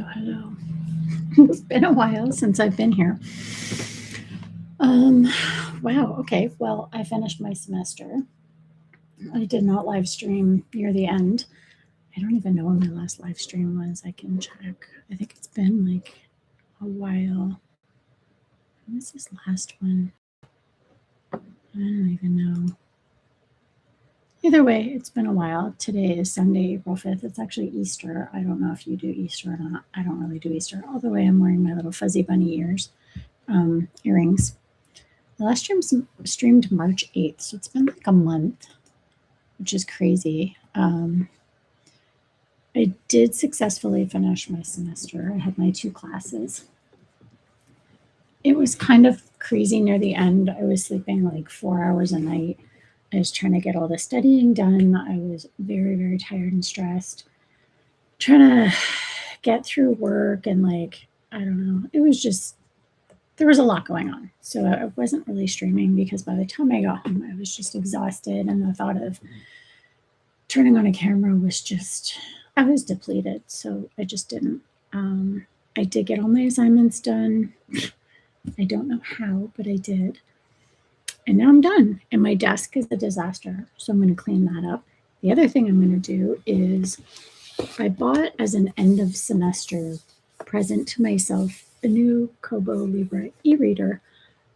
Hello. It's been a while since I've been here. Wow. Okay. Well, I finished my semester. I did not live stream near the end. I don't even know when my last live stream was. I can check. I think it's been like a while. When was this last one? I don't even know. Either way, it's been a while. Today is Sunday, April 5th. It's actually Easter. I don't know if you do Easter or not. I don't really do Easter. Although I am wearing my little fuzzy bunny earrings. The last stream streamed March 8th, so it's been like a month, which is crazy. I did successfully finish my semester. I had my 2 classes. It was kind of crazy near the end. I was sleeping like 4 hours a night. I was trying to get all the studying done. I was very, very tired and stressed. Trying to get through work and like, I don't know. It was just, there was a lot going on. So I wasn't really streaming because by the time I got home, I was just exhausted. And the thought of turning on a camera was just, I was depleted. So I just didn't. I did get all my assignments done. I don't know how, but I did. And now I'm done. And my desk is a disaster. So I'm going to clean that up. The other thing I'm going to do is I bought as an end of semester present to myself a new Kobo Libra e-reader.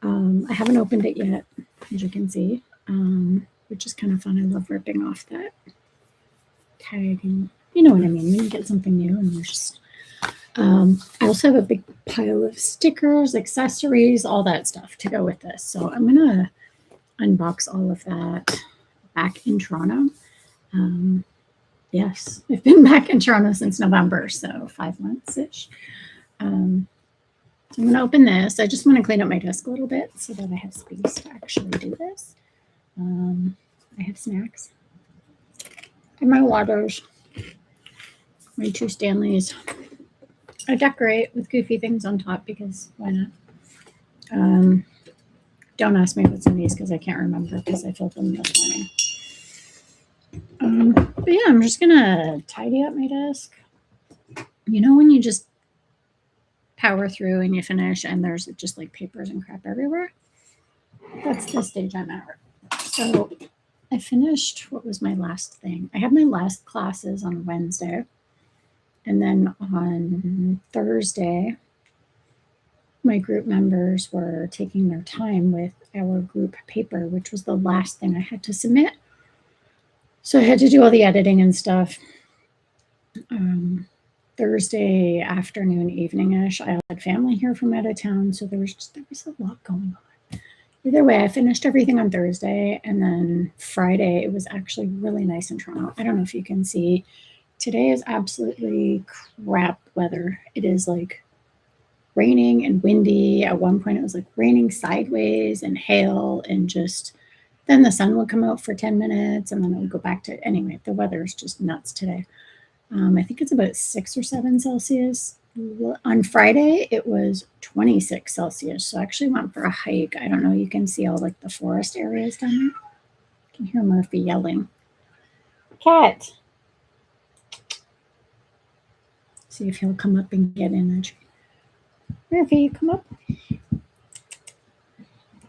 I haven't opened it yet, as you can see, which is kind of fun. I love ripping off that tag, and you know what I mean, when you get something new and you're just, I also have a big pile of stickers, accessories, all that stuff to go with this. So I'm going to unbox all of that back in Toronto. Yes, I've been back in Toronto since November, so 5 months-ish. So I'm going to open this. I just want to clean up my desk a little bit so that I have space to actually do this. I have snacks and my waters, my 2 Stanleys. I decorate with goofy things on top because why not? Don't ask me what's in these because I can't remember because I filled them this morning. But yeah, I'm just going to tidy up my desk. You know when you just power through and you finish and there's just like papers and crap everywhere? That's the stage I'm at. So I finished, what was my last thing? I had my last classes on Wednesday. And then on Thursday, my group members were taking their time with our group paper, which was the last thing I had to submit. So I had to do all the editing and stuff. Thursday afternoon, evening-ish, I had family here from out of town, so there was a lot going on. Either way, I finished everything on Thursday, and then Friday, it was actually really nice in Toronto. I don't know if you can see. Today is absolutely crap weather. It is like raining and windy. At one point, it was like raining sideways and hail, and just then the sun would come out for 10 minutes, and then it would go back to, anyway, the weather is just nuts today. I think it's about 6 or 7 Celsius. On Friday, it was 26 Celsius. So I actually went for a hike. I don't know, you can see all like the forest areas down there. I can hear Murphy yelling. Cat. See if he'll come up and get in the tree. Murphy, come up. Come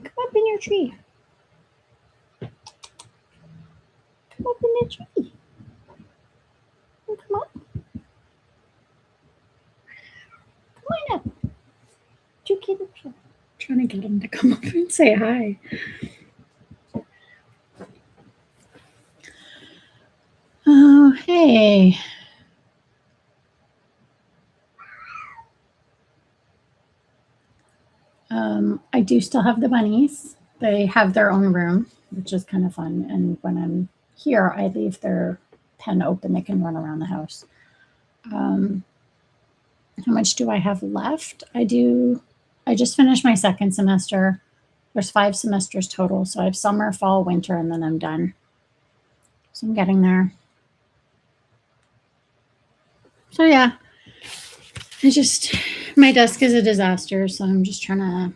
up in your tree. Come up in the tree. Come up. Come on up. 2 kids are trying to get him to come up and say hi. Oh, hey. I do still have the bunnies. They have their own room, which is kind of fun. And when I'm here, I leave their pen open. They can run around the house. How much do I have left? I just finished my 2nd semester. There's 5 semesters total. So I have summer, fall, winter, and then I'm done. So I'm getting there. So yeah, my desk is a disaster. So I'm just trying to,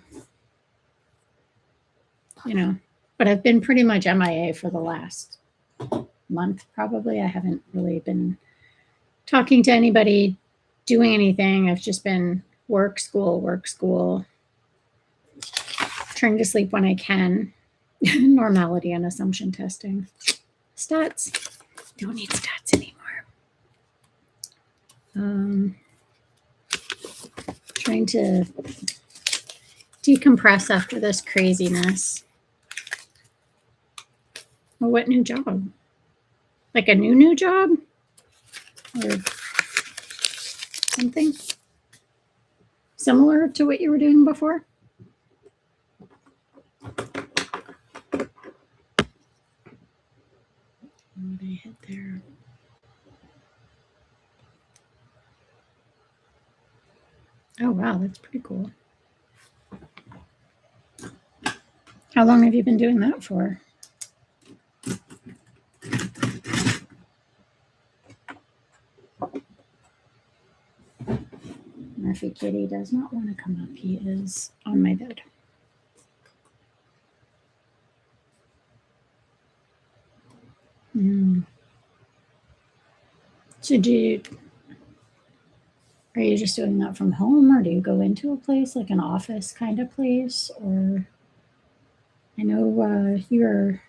but I've been pretty much MIA for the last month, probably. I haven't really been talking to anybody, doing anything. I've just been work, school, trying to sleep when I can. Normality and assumption testing. Stats. Don't need stats anymore. Trying to decompress after this craziness. Well, what new job? Like a new job? Or something similar to what you were doing before? What did I hit there? Oh, wow, that's pretty cool. How long have you been doing that for? Murphy Kitty does not want to come up. He is on my bed. So are you just doing that from home, or do you go into a place like an office kind of place? Or I know you were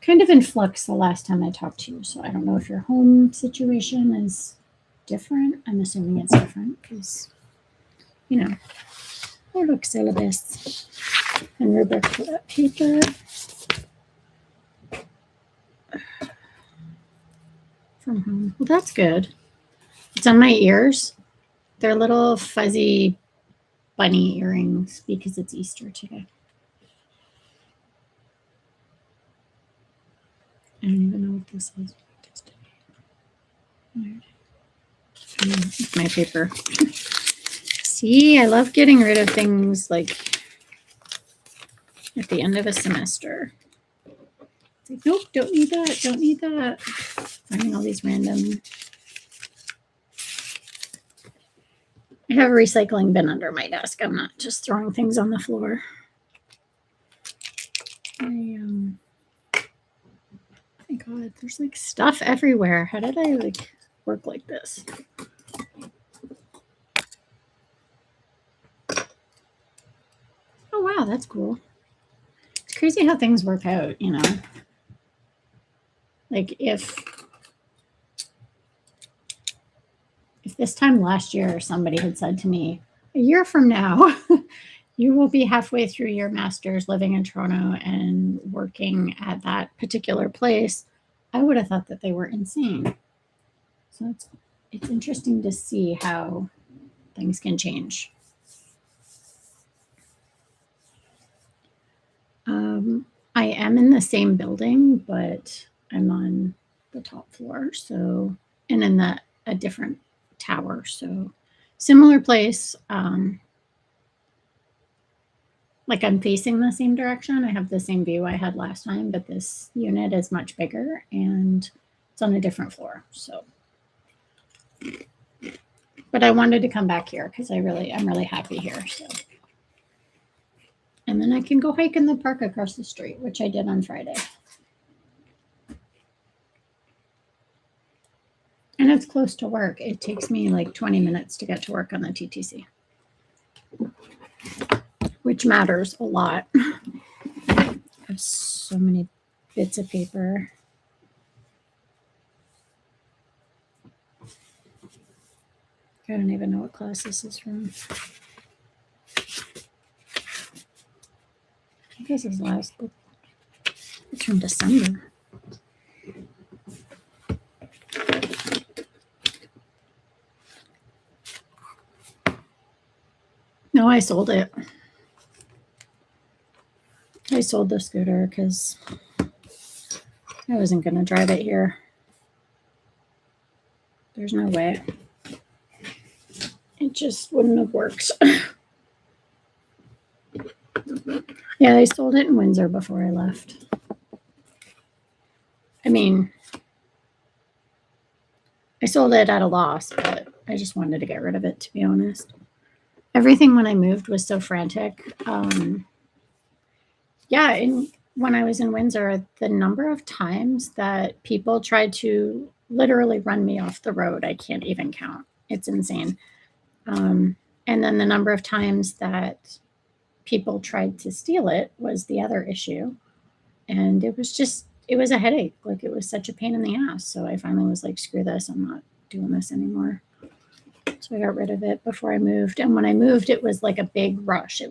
kind of in flux the last time I talked to you, so I don't know if your home situation is different. I'm assuming it's different because, you know, oh, look, syllabus and rubric for that paper. From home. Well, that's good. It's on my ears. They're little fuzzy bunny earrings because it's Easter today. I don't even know what this is. It's my paper. See, I love getting rid of things like at the end of a semester. It's like, nope, don't need that, don't need that. Finding all these random. I have a recycling bin under my desk. I'm not just throwing things on the floor. Oh my God, there's like stuff everywhere. How did I like work like this? Oh, wow, that's cool. It's crazy how things work out, you know? Like if this time last year somebody had said to me, a year from now, you will be halfway through your master's living in Toronto and working at that particular place, I would have thought that they were insane. So it's interesting to see how things can change. I am in the same building, but I'm on the top floor, so, and in a different tower, so similar place. Like I'm facing the same direction. I have the same view I had last time, but this unit is much bigger and it's on a different floor. So, but I wanted to come back here because I'm really happy here. So, and then I can go hike in the park across the street, which I did on Friday. And it's close to work. It takes me like 20 minutes to get to work on the TTC, which matters a lot. I have so many bits of paper. I don't even know what class this is from. I guess it's last book. It's from December. No, I sold it. I sold the scooter because I wasn't going to drive it here. There's no way. It just wouldn't have worked. Yeah, I sold it in Windsor before I left. I mean, I sold it at a loss, but I just wanted to get rid of it, to be honest. Everything when I moved was so frantic. Yeah, and when I was in Windsor, the number of times that people tried to literally run me off the road, I can't even count. It's insane. And then the number of times that people tried to steal it was the other issue. And it was a headache. Like, it was such a pain in the ass. So I finally was like, screw this. I'm not doing this anymore. So I got rid of it before I moved. And when I moved, it was like a big rush.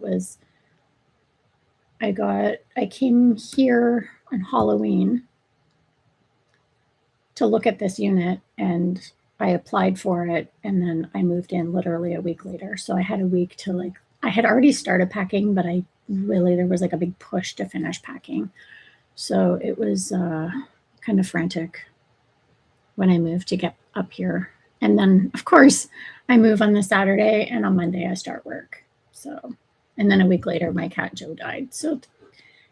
I came here on Halloween to look at this unit, and I applied for it, and then I moved in literally a week later. So I had a week to I had already started packing, but there was like a big push to finish packing. So it was kind of frantic when I moved to get up here. And then, of course, I move on the Saturday, and on Monday I start work. So, and then a week later, my cat Joe died. So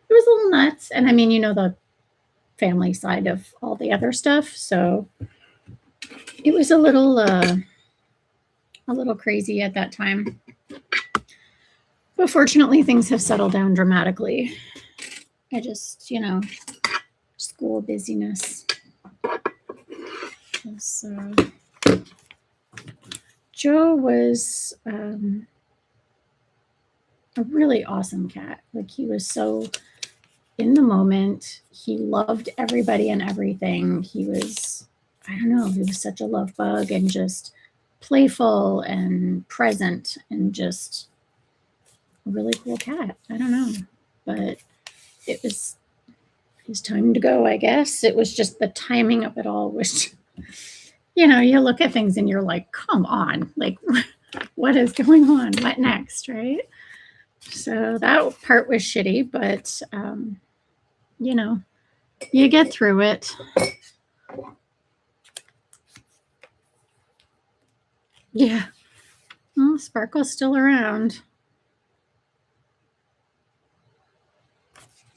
it was a little nuts. And I mean, the family side of all the other stuff. So it was a little crazy at that time. But fortunately, things have settled down dramatically. I just, school busyness. So Joe was a really awesome cat. Like, he was so in the moment. He loved everybody and everything. He was, he was such a love bug, and just playful and present, and just a really cool cat. I don't know, but it was his time to go, I guess. It was just the timing of it all was, you look at things and you're like, come on, like, what is going on? What next, right? So that part was shitty, but, you get through it. Yeah. Well, Sparkle's still around.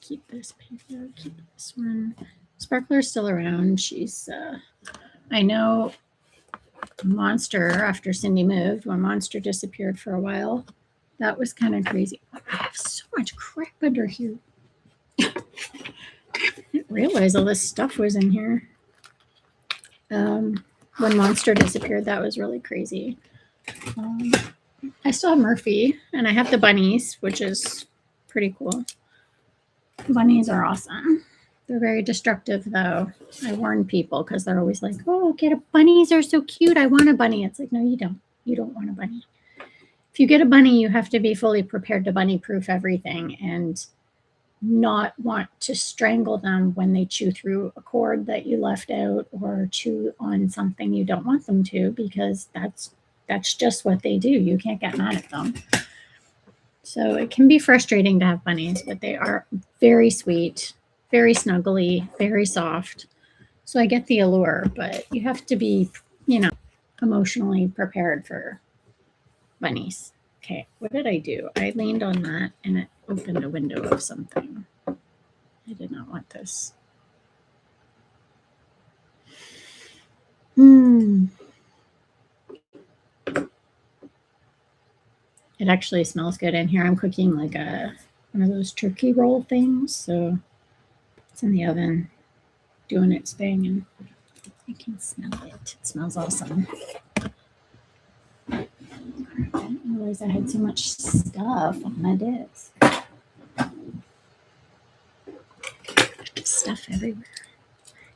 Keep this paper, keep this one. Sparkler's still around. She's, I know Monster, after Cindy moved, when Monster disappeared for a while, that was kind of crazy. I have so much crap under here. I didn't realize all this stuff was in here. When Monster disappeared, that was really crazy. I still have Murphy, and I have the bunnies, which is pretty cool. Bunnies are awesome. They're very destructive, though. I warn people, because they're always like, oh, bunnies are so cute. I want a bunny. It's like, no, you don't. You don't want a bunny. If you get a bunny, you have to be fully prepared to bunny-proof everything, and not want to strangle them when they chew through a cord that you left out, or chew on something you don't want them to, because that's just what they do. You can't get mad at them. So it can be frustrating to have bunnies, but they are very sweet, very snuggly, very soft. So I get the allure, but you have to be, emotionally prepared for bunnies. Okay, what did I do? I leaned on that and it opened a window of something. I did not want this. It actually smells good in here. I'm cooking like one of those turkey roll things. So it's in the oven doing its thing, and I can smell it. It smells awesome. I didn't realize I had so much stuff on my desk. Stuff everywhere.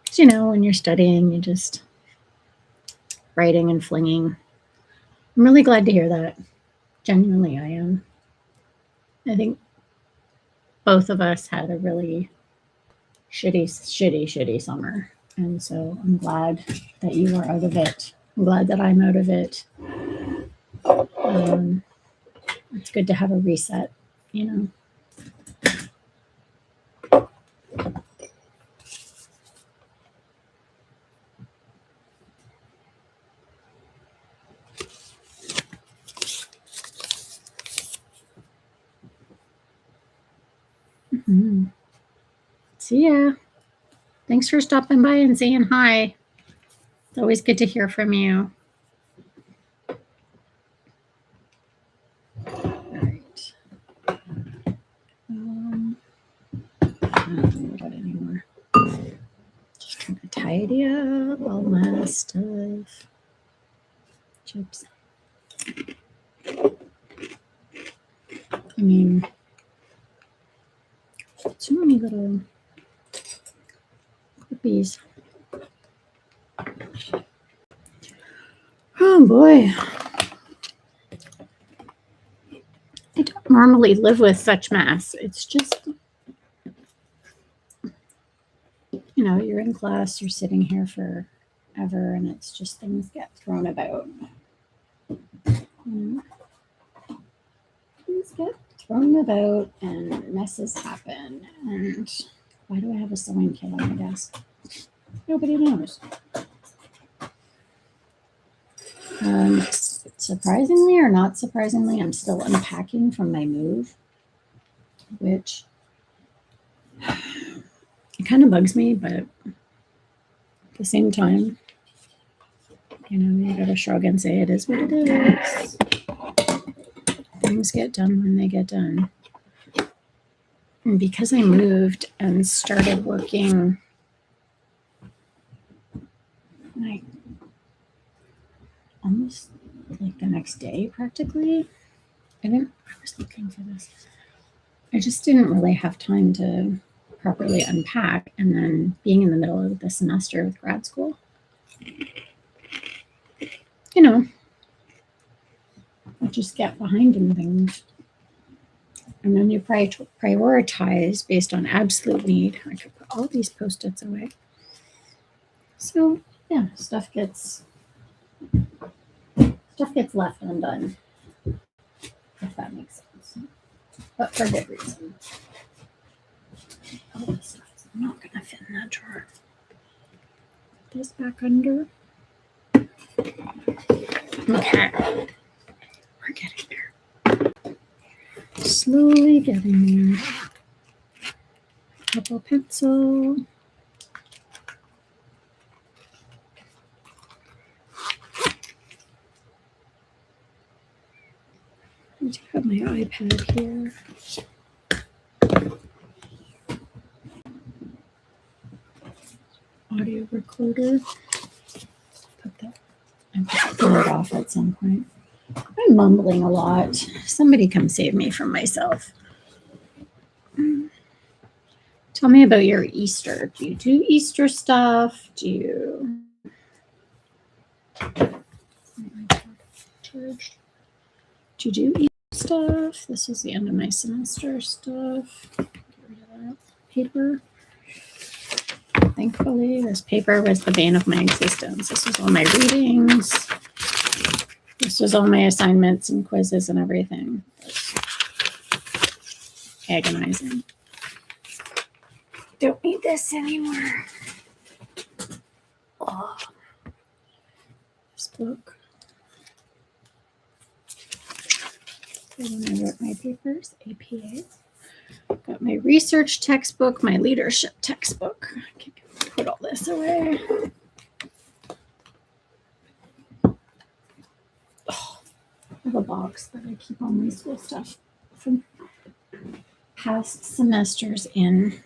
Because, when you're studying, you just writing and flinging. I'm really glad to hear that. Genuinely, I am. I think both of us had a really shitty summer. And so I'm glad that you are out of it. I'm glad that I'm out of it. It's good to have a reset, See ya. Thanks for stopping by and saying hi. It's always good to hear from you. All right. I don't need it anymore. Just trying to tidy up all my stuff. chips. I mean, so many little clippies. Oh boy. I don't normally live with such mess. It's just, you know, you're in class, you're sitting here forever, and it's just things get thrown about. Things get thrown about and messes happen. And why do I have a sewing kit on my desk? Nobody knows. Surprisingly or not surprisingly, I'm still unpacking from my move, which it kind of bugs me, but at the same time, you know, you gotta shrug and say it is what it is. Things get done when they get done. And because I moved and started working like almost like the next day practically, I was looking for this. I just didn't really have time to properly unpack, and then being in the middle of the semester with grad school, you know, I just get behind in things. And then you prioritize based on absolute need. I could put all these Post-its away. So yeah, stuff gets left undone, if that makes sense. But for good reason. All this stuff is not going to fit in that drawer. Put this back under. Okay. We're getting there. Slowly getting there. Purple pencil. I do have my iPad here. Audio recorder. Put that. I'm going to turn it off at some point. I'm mumbling a lot. Somebody come save me from myself. Tell me about your Easter. Do you do Easter stuff? Do you... Do you do Easter stuff? This is the end of my semester stuff. Get rid of that paper. Thankfully, this paper was the bane of my existence. This was all my readings. This was all my assignments and quizzes and everything. Agonizing. Don't need this anymore. Oh. This book. When I wrote my papers, APA. Got my research textbook, my leadership textbook. I can put all this away. Oh, I have a box that I keep all my school stuff from past semesters in.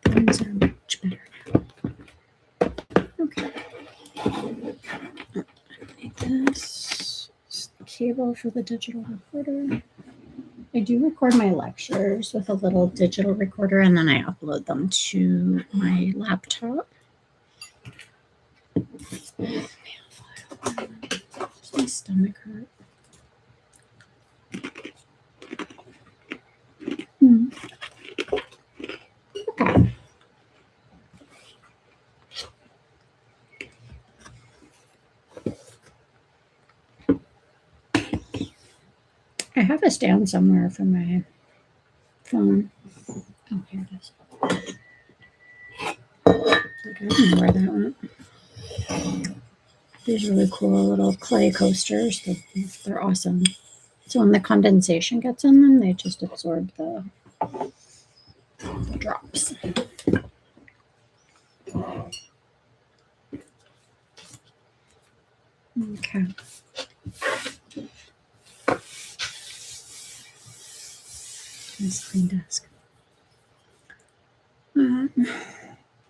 Things are much better now. Okay. I need this. It's the cable for the digital recorder. I do record my lectures with a little digital recorder, and then I upload them to my laptop. Does my stomach hurt? Okay. I have a stand somewhere for my phone. Oh, here it is. I don't know where that went. These really cool little clay coasters. They're awesome. So when the condensation gets in them, they just absorb the drops. Okay. Nice clean desk.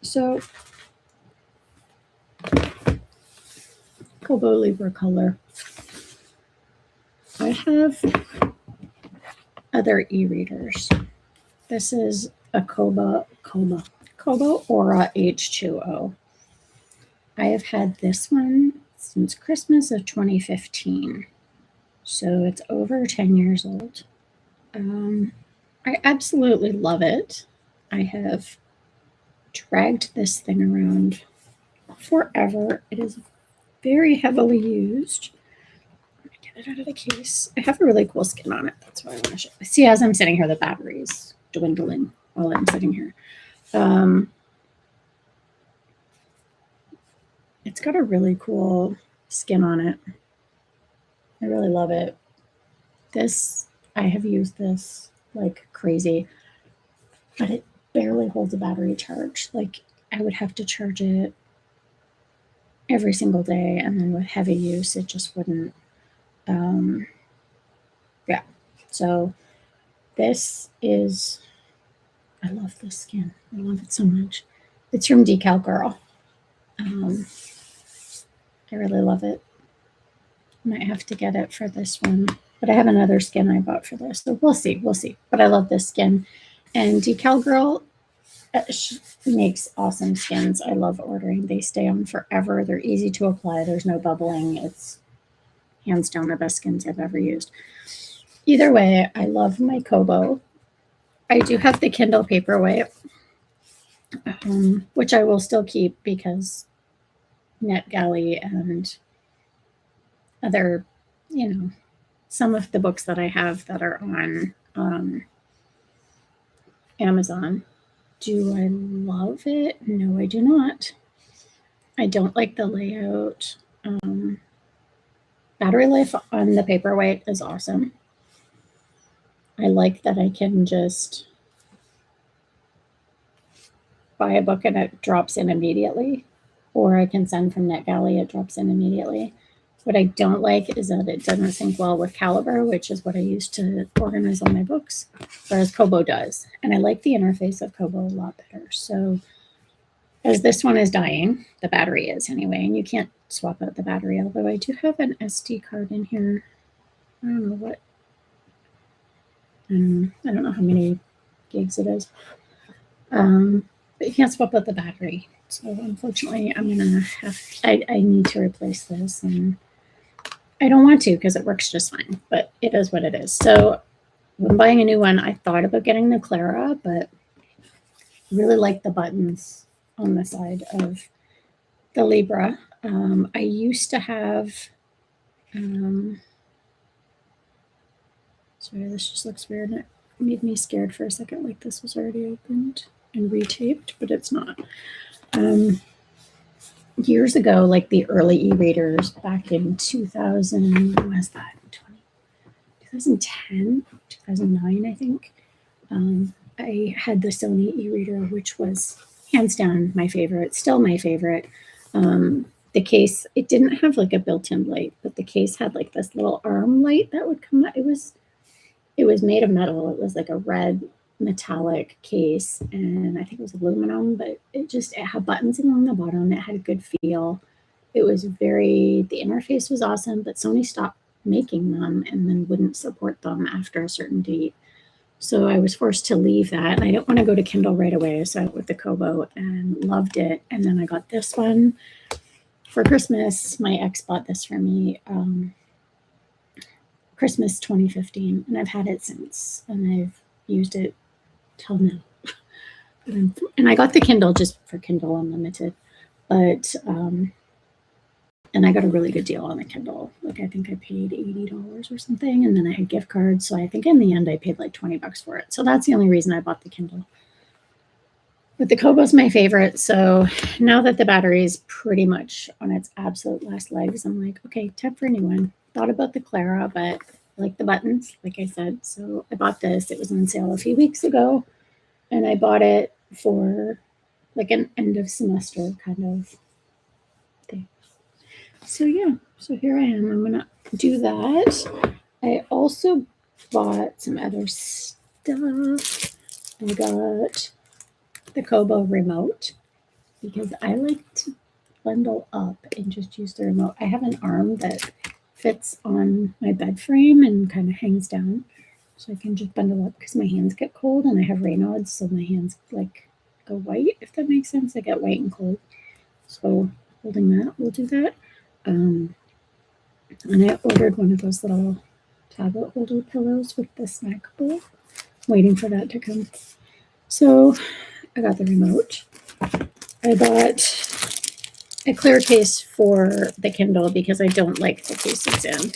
So Kobo Libra Colour. I have other e-readers. This is a Kobo Aura H2O. I have had this one since Christmas of 2015. So it's over 10 years old. I absolutely love it. I have dragged this thing around forever. It is very heavily used. Get it out of the case. I have a really cool skin on it. That's why I want to show. See, as I'm sitting here, the battery's dwindling while I'm sitting here. It's got a really cool skin on it. I really love it. I have used this like crazy, but it barely holds a battery charge. Like I would have to charge it every single day, and then with heavy use, it just wouldn't. Yeah. So this is, I love this skin. I love it so much. It's from Decal Girl. I really love it. Might have to get it for this one, but I have another skin I bought for this, so we'll see. But I love this skin, and Decal Girl makes awesome skins. I love ordering. They stay on forever. They're easy to apply. There's no bubbling. It's hands down the best skins I've ever used. Either way, I love my Kobo. I do have the Kindle Paperweight, which I will still keep because NetGalley and other, some of the books that I have that are on Amazon. Do I love it? No, I do not. I don't like the layout. Battery life on the Paperweight is awesome. I like that I can just buy a book and it drops in immediately, or I can send from NetGalley, it drops in immediately. What I don't like is that it doesn't sync well with Caliber, which is what I use to organize all my books, whereas Kobo does. And I like the interface of Kobo a lot better. So as this one is dying, the battery is anyway, and you can't swap out the battery, although I do have an SD card in here. I don't know how many gigs it is. But you can't swap out the battery. So unfortunately, I'm gonna I need to replace this, and I don't want to because it works just fine, but it is what it is. So when buying a new one, I thought about getting the Clara, but really like the buttons on the side of the Libra. I used to have, sorry, this just looks weird. It made me scared for a second, like this was already opened and retaped, but it's not. Years ago, like the early e-readers back in 2000, when was that? 2010, 2009, I think. I had the Sony e-reader, which was hands down my favorite, still my favorite. The case, it didn't have like a built-in light, but the case had like this little arm light that would come out. It was made of metal. It was like a red metallic case, and I think it was aluminum, but it had buttons along the bottom. It had a good feel. It was the interface was awesome, but Sony stopped making them and then wouldn't support them after a certain date. So I was forced to leave that, and I didn't want to go to Kindle right away. So I went with the Kobo and loved it. And then I got this one for Christmas. My ex bought this for me, Christmas 2015, and I've had it since, and I've used it till now. And I got the Kindle just for Kindle Unlimited, but and I got a really good deal on the Kindle. Like I think I paid $80 or something, and then I had gift cards. So I think in the end I paid like $20 for it. So that's the only reason I bought the Kindle. But the Kobo's my favorite. So now that the battery is pretty much on its absolute last legs, I'm like, okay, time for a new one. Thought about the Clara, but I like the buttons, like I said. So I bought this. It was on sale a few weeks ago, and I bought it for like an end of semester kind of thing. So yeah, so here I am. I'm gonna do that. I also bought some other stuff. I got the Kobo remote because I like bundle up and just use the remote. I have an arm that fits on my bed frame and kind of hangs down, so I can just bundle up because my hands get cold and I have Raynaud's, so my hands like go white, if that makes sense. I get white and cold. So holding that will do that. And I ordered one of those little tablet holder pillows with the snack bowl, waiting for that to come. So I got the remote. I bought a clear case for the Kindle because I don't like the case it's in.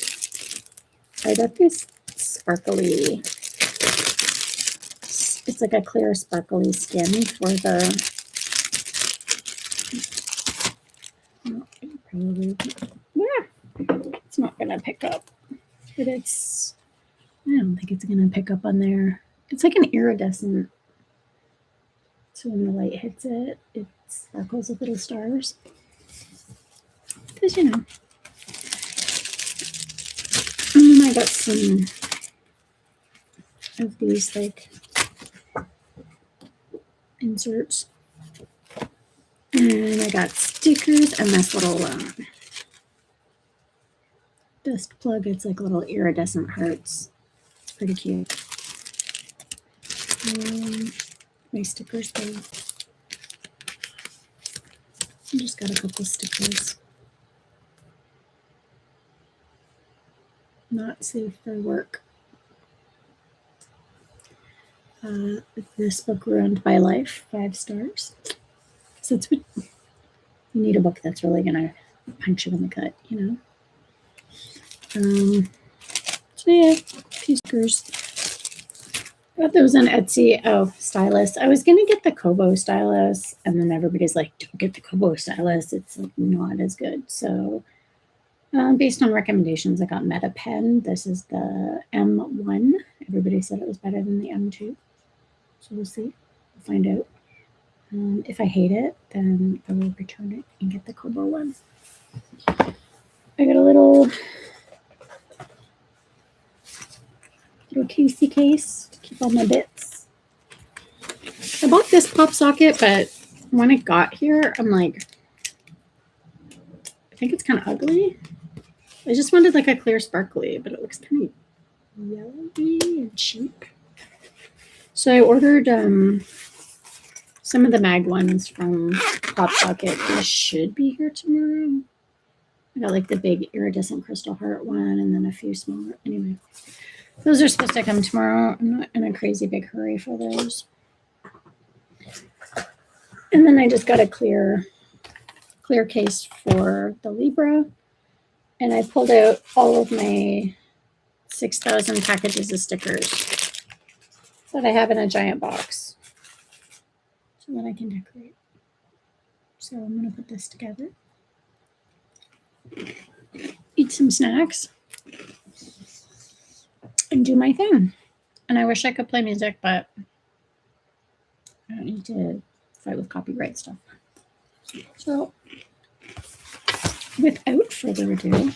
I got this sparkly, it's like a clear sparkly skin for the, probably, yeah, it's not going to pick up, but it's, I don't think it's going to pick up on there. It's like an iridescent, so when the light hits it, it sparkles with little stars. Because, you know. And then I got some of these, like, inserts. And I got stickers and this little dust plug. It's like little iridescent hearts. It's pretty cute. My stickers, though. I just got a couple stickers. Not safe for work. This book ruined my life, 5 stars. So it's you need a book that's really gonna punch you in the gut, you know. So yeah, few stickers. Got those on Etsy. Oh, stylus. I was gonna get the Kobo stylus, and then everybody's like, "Don't get the Kobo stylus. It's like not as good." So, based on recommendations, I got Meta Pen. This is the M1. Everybody said it was better than the M2. So we'll see. We'll find out. If I hate it, then I will return it and get the Kobo one. I got a little casey case to keep all my bits. I bought this pop socket, but when it got here, I'm like, I think it's kind of ugly. I just wanted like a clear sparkly, but it looks kind of yellowy and cheap. So I ordered some of the mag ones from Pop Socket. They should be here tomorrow. I got like the big iridescent crystal heart one and then a few smaller. Anyway, those are supposed to come tomorrow. I'm not in a crazy big hurry for those. And then I just got a clear case for the Libra. And I pulled out all of my 6,000 packages of stickers that I have in a giant box so that I can decorate. So I'm going to put this together, eat some snacks, and do my thing. And I wish I could play music, but I don't need to fight with copyright stuff. So without further ado,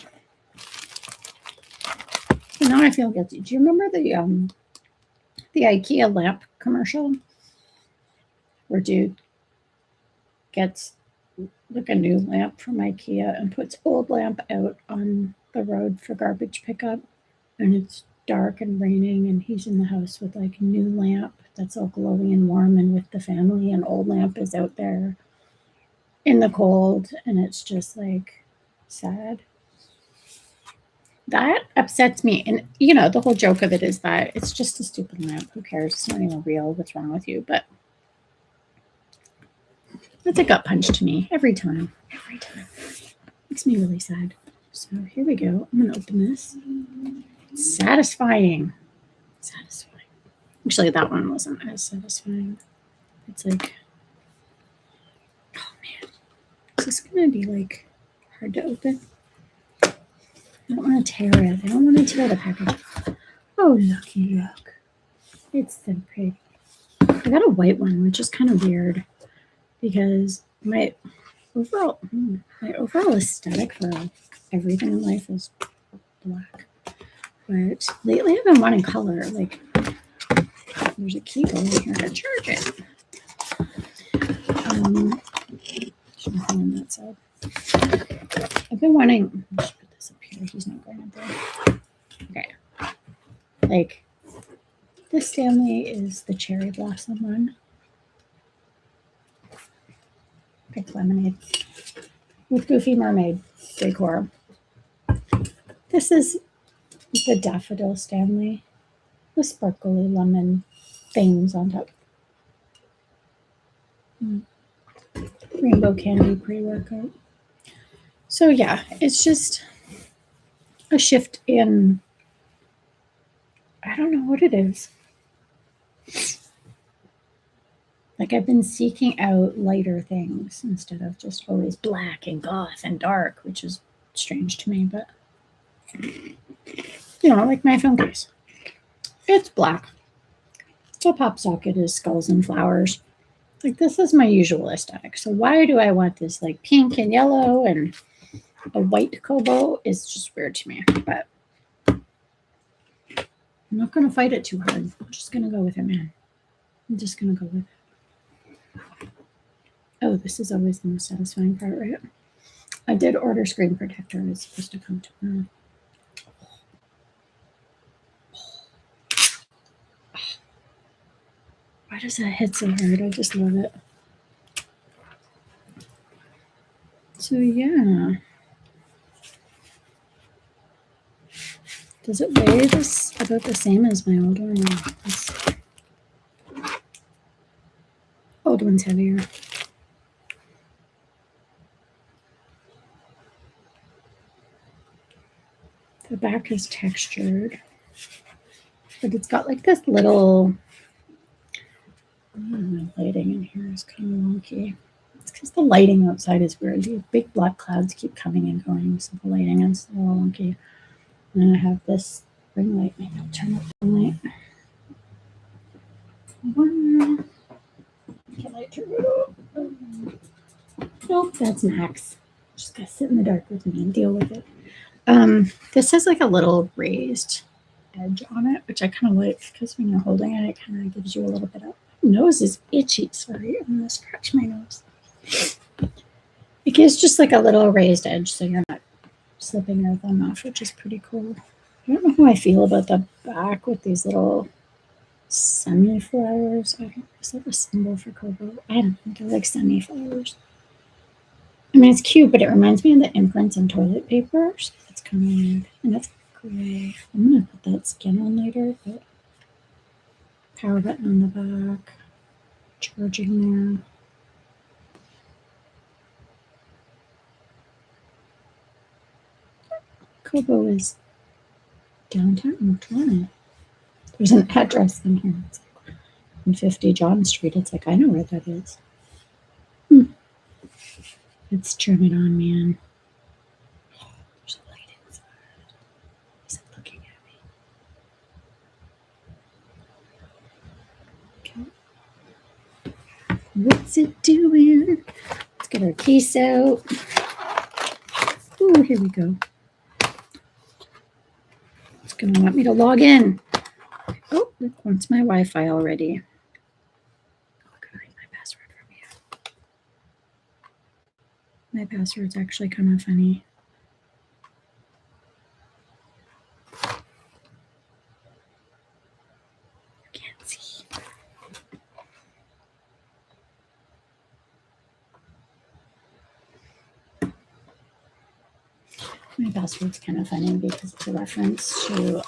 so now I feel guilty. Do you remember the IKEA lamp commercial where dude gets like a new lamp from IKEA and puts old lamp out on the road for garbage pickup, and it's dark and raining, and he's in the house with like new lamp that's all glowy and warm and with the family, and old lamp is out there in the cold, and it's just like sad. That upsets me. And you know, the whole joke of it is that it's just a stupid lamp. Who cares? It's not even real. What's wrong with you? But it's a gut punch to me every time. Every time. Makes me really sad. So here we go. I'm gonna open this. It's satisfying. Satisfying. Actually, that one wasn't as satisfying. It's like, oh man. Is this gonna be like hard to open? I don't want to tear it. I don't want to tear the package. Oh, looky look. It's so pretty. I got a white one, which is kind of weird because my overall aesthetic for everything in life is black. But lately I've been wanting color. Like, there's a key going here to charge it. Nothing on that side. I've been wanting, I should put this up here. He's not going up there. Okay. Like, this Stanley is the cherry blossom one. Pink lemonade with Goofy Mermaid decor. This is the daffodil Stanley with sparkly lemon things on top. Rainbow candy pre-workout. So yeah, it's just a shift in, I don't know what it is. Like, I've been seeking out lighter things instead of just always black and goth and dark, which is strange to me, but you know, like my phone case. It's black. The pop socket is skulls and flowers. Like, this is my usual aesthetic. So why do I want this like pink and yellow and a white Kobo? Is just weird to me, but I'm not going to fight it too hard. I'm just going to go with it, man. I'm just going to go with it. Oh, this is always the most satisfying part, right? I did order screen protector. It's supposed to come tomorrow. Why does that hit so hard? I just love it. So yeah. Does it weigh this about the same as my old one? This old one's heavier. The back is textured, but it's got like this little, the lighting in here is kind of wonky. It's because the lighting outside is weird. The big black clouds keep coming and going, so the lighting is a little wonky. And then I have this ring light. Maybe I'll turn up the light. Can I turn it off? Nope, that's Max. Just gotta sit in the dark with me and deal with it. This has like a little raised edge on it, which I kind of like because when you're holding it, it kind of gives you a little bit of. My nose is itchy. Sorry, I'm gonna scratch my nose. It gives just like a little raised edge, so you're not slipping your thumb off, which is pretty cool. I don't know how I feel about the back with these little semi-flowers. Is that a symbol for Kobo? I don't think I like semi-flowers. I mean, it's cute, but it reminds me of the imprints on toilet paper. So that's kind of weird. And it's gray. I'm going to put that skin on later, but power button on the back. Charging there. Kobo is downtown Toronto. There's an address in here. It's like 150 John Street. It's like, I know where that is. Let's turn it on, man. Oh, there's a light inside. Is it looking at me? Okay. What's it doing? Let's get our case out. Ooh, here we go. It's going to want me to log in. Oh, it wants my Wi-Fi already. Oh, can I hide my password from you? My password's actually kind of funny. I can't see. My password's kind of funny because it's a reference to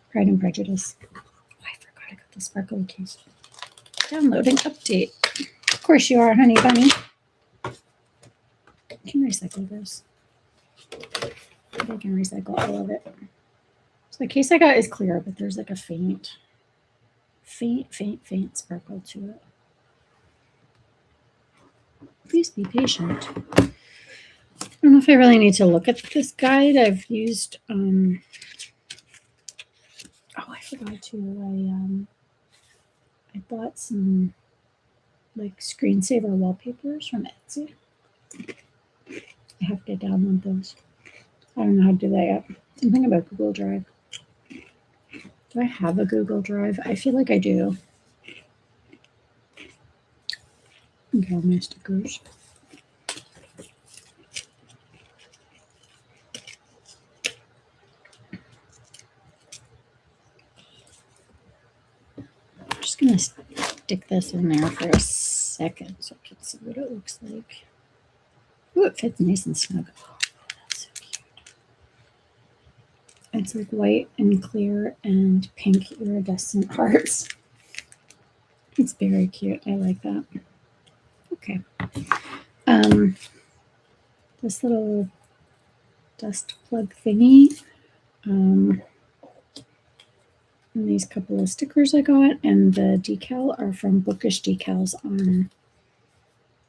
Pride and Prejudice. Oh, I forgot I got the sparkly case. Downloading update. Of course you are, honey bunny. I can recycle this. I think I can recycle all of it. So the case I got is clear, but there's like a faint sparkle to it. Please be patient. I don't know if I really need to look at this guide. I've used, oh, I forgot to, I bought some like screensaver wallpapers from Etsy. I have to download those. I don't know how to do that yet. Something about Google Drive. Do I have a Google Drive? I feel like I do. Get all my stickers. I'm just going to stick this in there for a second so I can see what it looks like. Ooh, it fits nice and snug. Oh, that's so cute. It's like white and clear and pink iridescent hearts. It's very cute. I like that. Okay. This little dust plug thingy. And these couple of stickers I got, and the decal are from Bookish Decals on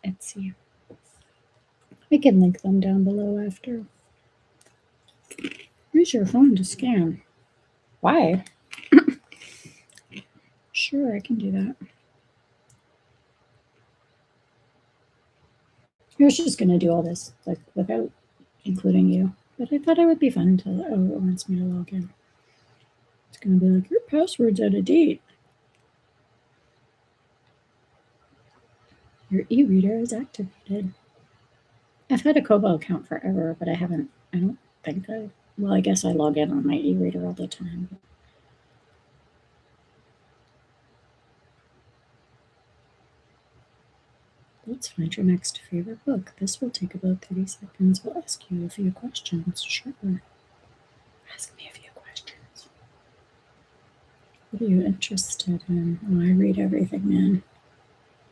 Etsy. I can link them down below after. Use your phone to scan. Why? Sure, I can do that. I was just going to do all this like without including you, but I thought it would be fun to, oh, it wants me to log in. It's going to be like, your password's out of date. Your e-reader is activated. I've had a Kobo account forever, but I don't think well, I guess I log in on my e-reader all the time. Let's find your next favorite book. This will take about 30 seconds. We'll ask you a few questions. Sure. Ask me a few questions. What are you interested in? Oh, I read everything, man.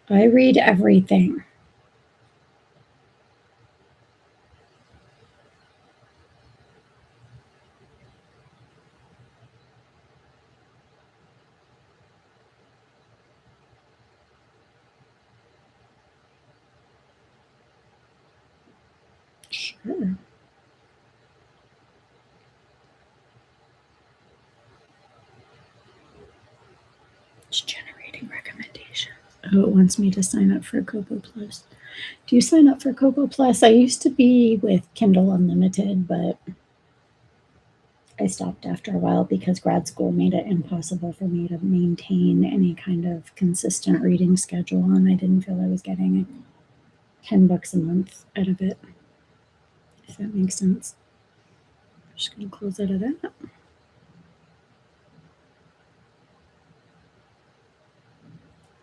I read everything. Sure. It's generating recommendations. Oh, it wants me to sign up for Kobo Plus. Do you sign up for Kobo Plus? I used to be with Kindle Unlimited, but I stopped after a while because grad school made it impossible for me to maintain any kind of consistent reading schedule, and I didn't feel I was getting $10 a month out of it, if that makes sense. I'm just going to close out of that.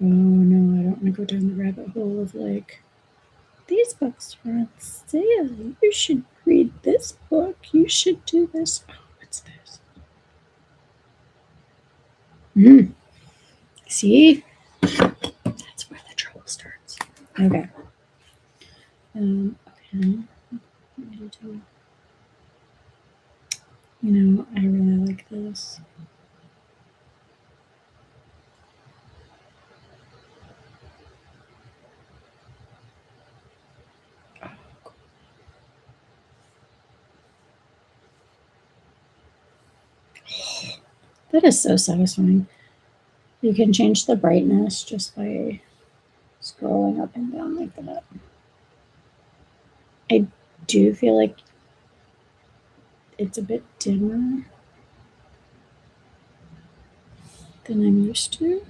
Oh no, I don't want to go down the rabbit hole of like, these books are on sale. You should read this book. You should do this. Oh, what's this? See? That's where the trouble starts. Okay. Okay. You know, I really like this. Oh, cool. That is so satisfying. You can change the brightness just by scrolling up and down like that. I do feel like it's a bit dimmer than I'm used to.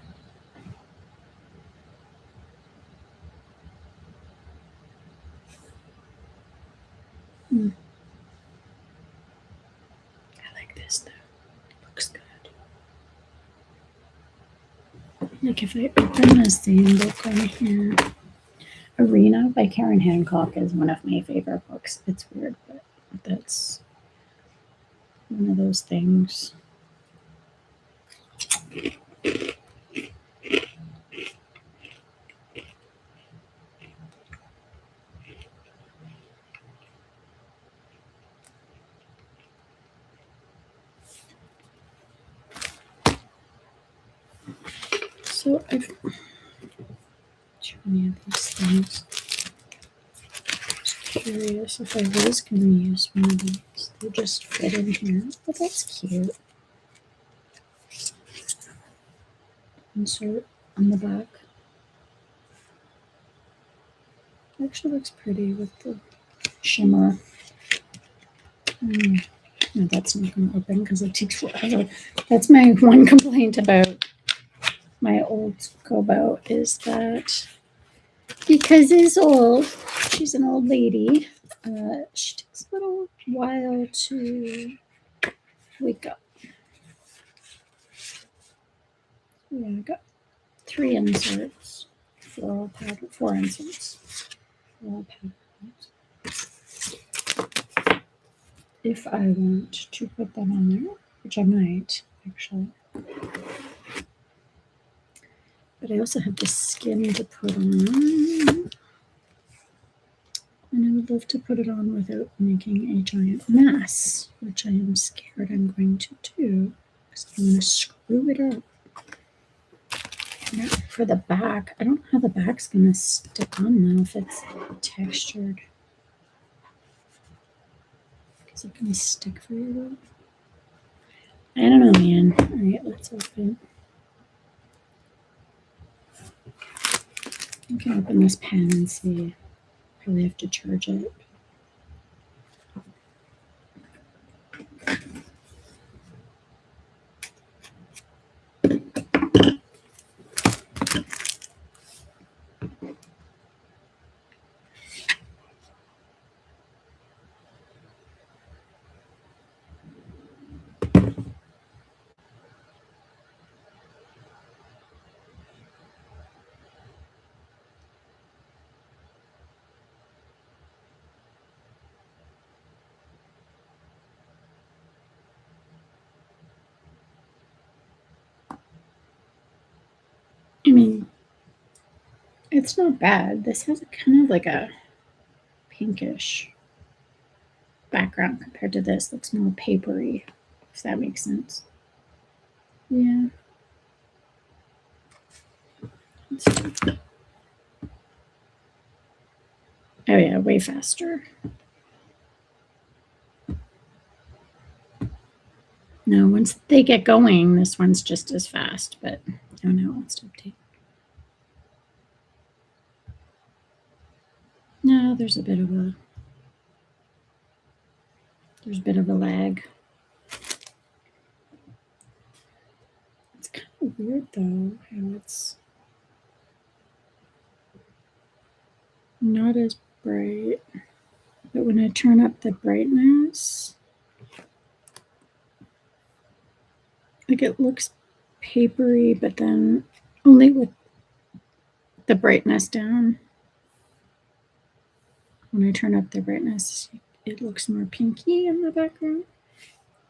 I like this though. It looks good. Like if I open the same book on here, Arena by Karen Hancock is one of my favorite books. It's weird, but that's one of those things. So I've too many of these things. Just curious if I was going to use one of these. They just fit in here. But that's cute. Insert on the back. Actually looks pretty with the shimmer. No, that's not going to open because it takes forever. That's my one complaint about my old Kobo is that because it's old. She's an old lady. She takes a little while to wake up. Yeah, I got 3 inserts, 4 inserts. 4 patterns. If I want to put them on there, which I might actually. But I also have the skin to put on. And I would love to put it on without making a giant mess, which I am scared I'm going to do because I'm going to screw it up. Now for the back, I don't know how the back's going to stick on though if it's textured. Is it going to stick very well? I don't know, man. All right, let's open. I can open this pen and see. Probably have to charge it. I mean, it's not bad. This has a kind of like a pinkish background compared to this. Looks more papery, if that makes sense. Yeah. Oh yeah, way faster. No, once they get going, this one's just as fast, but oh no, it wants to update. No, there's a bit of a lag. It's kind of weird though, how it's not as bright. But when I turn up the brightness, like it looks papery, but then only with the brightness down. When I turn up the brightness, it looks more pinky in the background.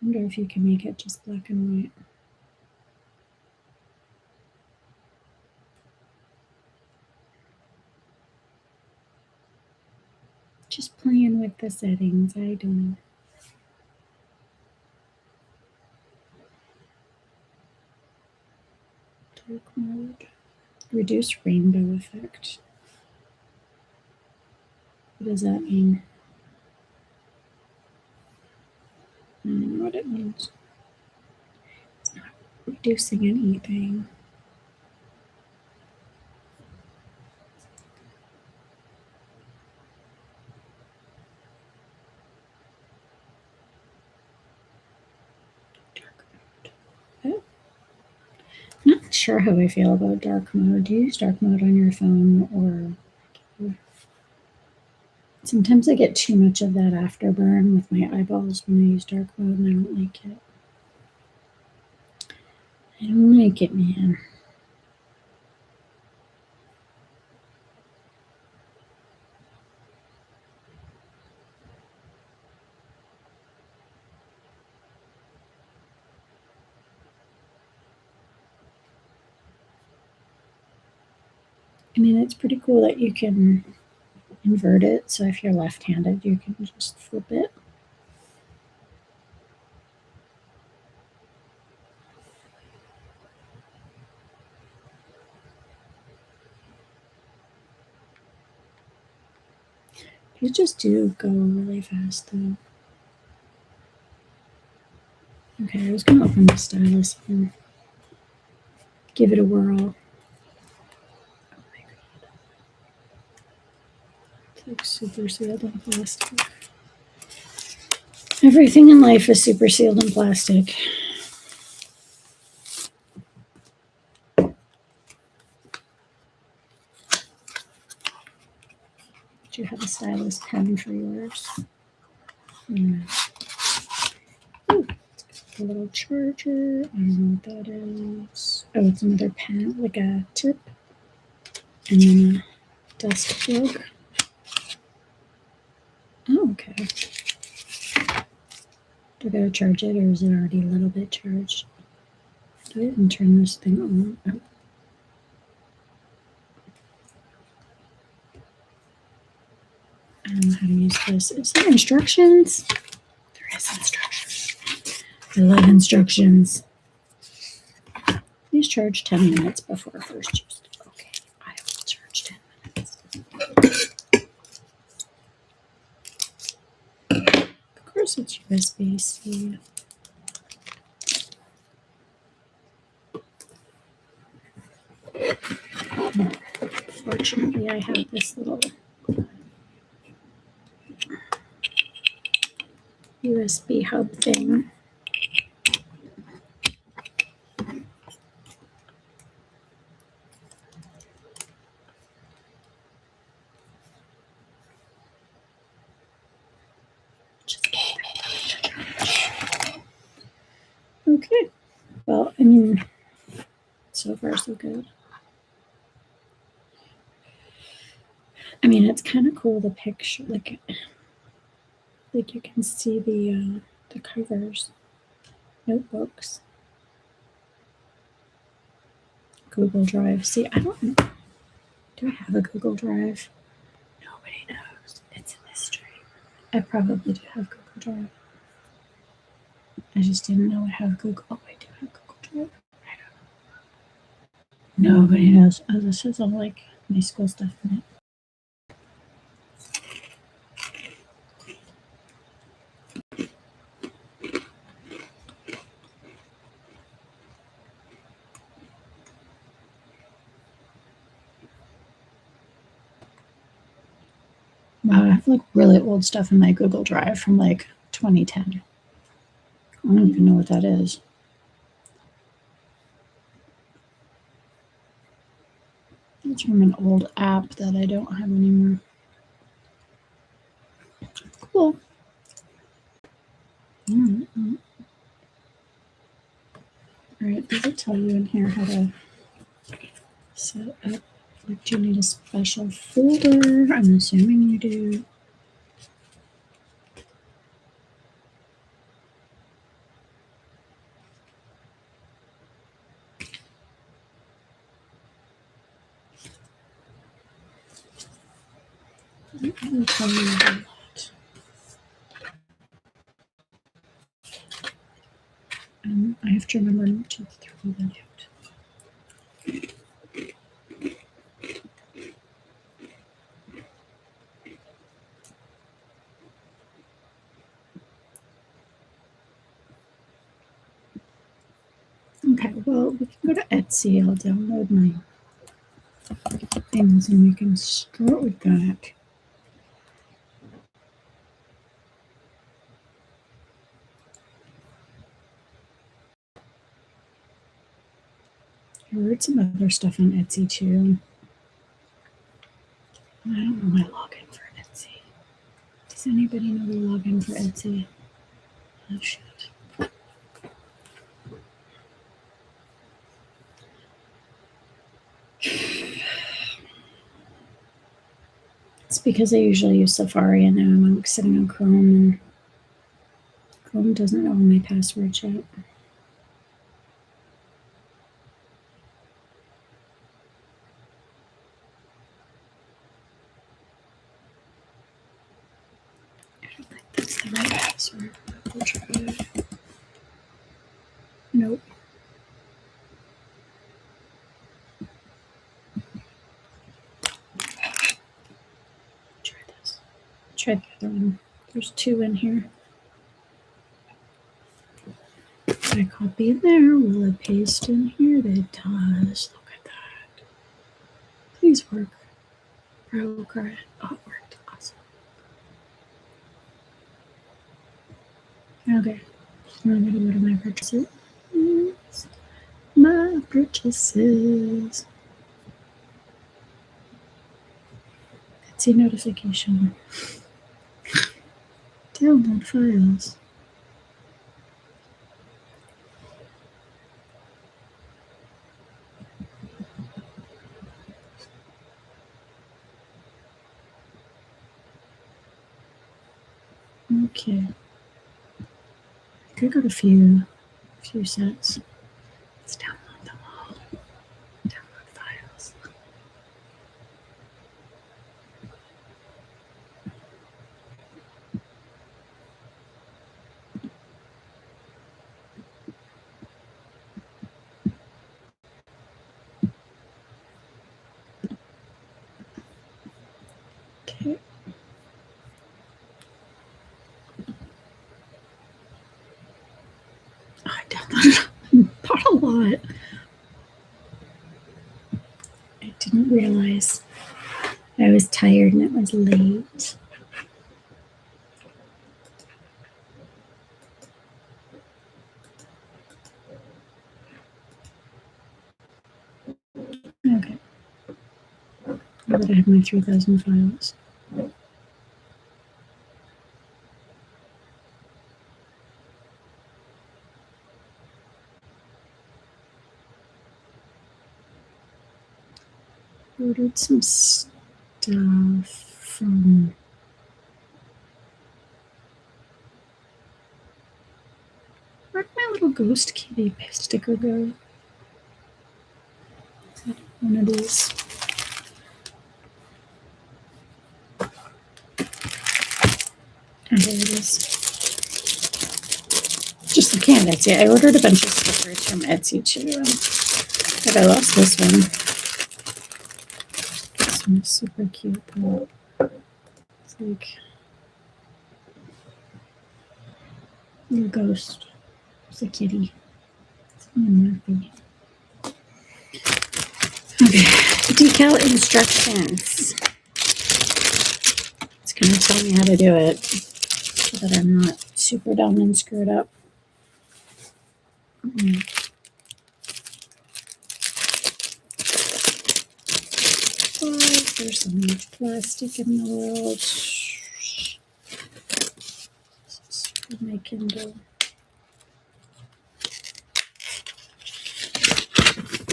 I wonder if you can make it just black and white. Just playing with the settings, I don't know. Dark mode. Reduce rainbow effect. What does that mean? I don't know what it means. It's not reducing anything. Dark mode. Oh. Not sure how I feel about dark mode. Do you use dark mode on your phone or? Sometimes I get too much of that afterburn with my eyeballs when I use dark mode, and I don't like it. I don't like it, man. I mean, it's pretty cool that you can invert it. So if you're left-handed, you can just flip it. You just do go really fast, though. Okay, I was going to open the stylus and give it a whirl. Oh my god. It's like super sealed in plastic. Everything in life is super sealed in plastic. Do you have a stylus pen for yours? Yeah. Ooh, a little charger. I don't know what that is. Oh, it's another pen, like a tip. And then a desk plug. Oh, okay. Do I gotta charge it, or is it already a little bit charged? Do I didn't turn this thing on? Oh. I don't know how to use this. Is there instructions? There is instructions. I love instructions. Please charge 10 minutes before first use. Okay, I will charge 10 minutes. Of course, it's USB-C. Fortunately, I have this little USB hub thing. Okay, well, I mean, so far so good. I mean, it's kind of cool, the picture, like you can see the covers, notebooks, Google Drive. See, I don't know. Do I have a Google Drive? Nobody knows. It's a mystery. I probably do have Google Drive. I just didn't know I have Google. Oh, I do have Google Drive. I don't know. Nobody knows. Oh, this is all like my school stuff in it. Wow, I have like really old stuff in my Google Drive from like 2010. I don't even know what that is. It's from an old app that I don't have anymore. Cool. All right, does it tell you in here how to set up? Like, do you need a special folder? I'm assuming you do. I will tell you a lot. I have to remember not to throw that out. Okay, well, we can go to Etsy. I'll download my things and we can start with that. I read some other stuff on Etsy too. I don't know my login for Etsy. Does anybody know the login for Etsy? Oh, shit. It's because I usually use Safari and now I'm sitting on Chrome and Chrome doesn't know my password yet. I don't think that's the right password. We'll try it. Nope. Try this. Try the other one. There's two in here. I copy in there. Will it paste in here? It does. Look at that. Please work. Grad. Oh, it worked. Awesome. Okay. Now I'm going to go to my purchases. My purchases. See notification. Download files. Okay. I got a few sets. Let's download them all. Download files. Okay. Oh, I downloaded bought a lot. I didn't realize I was tired and it was late. Okay. Now that I have my 3,000 files. Ordered some stuff from where'd my little ghost kitty sticker go? Is that one of these? Oh, there it is. Just looking at Etsy. I ordered a bunch of stickers from Etsy too. But I lost this one. This one is super cute though. It's like a little ghost. It's a kitty. It's happy. Okay. Decal instructions. It's going to tell me how to do it so that I'm not super dumb and screwed up. There's so much plastic in the world. This is for my Kindle.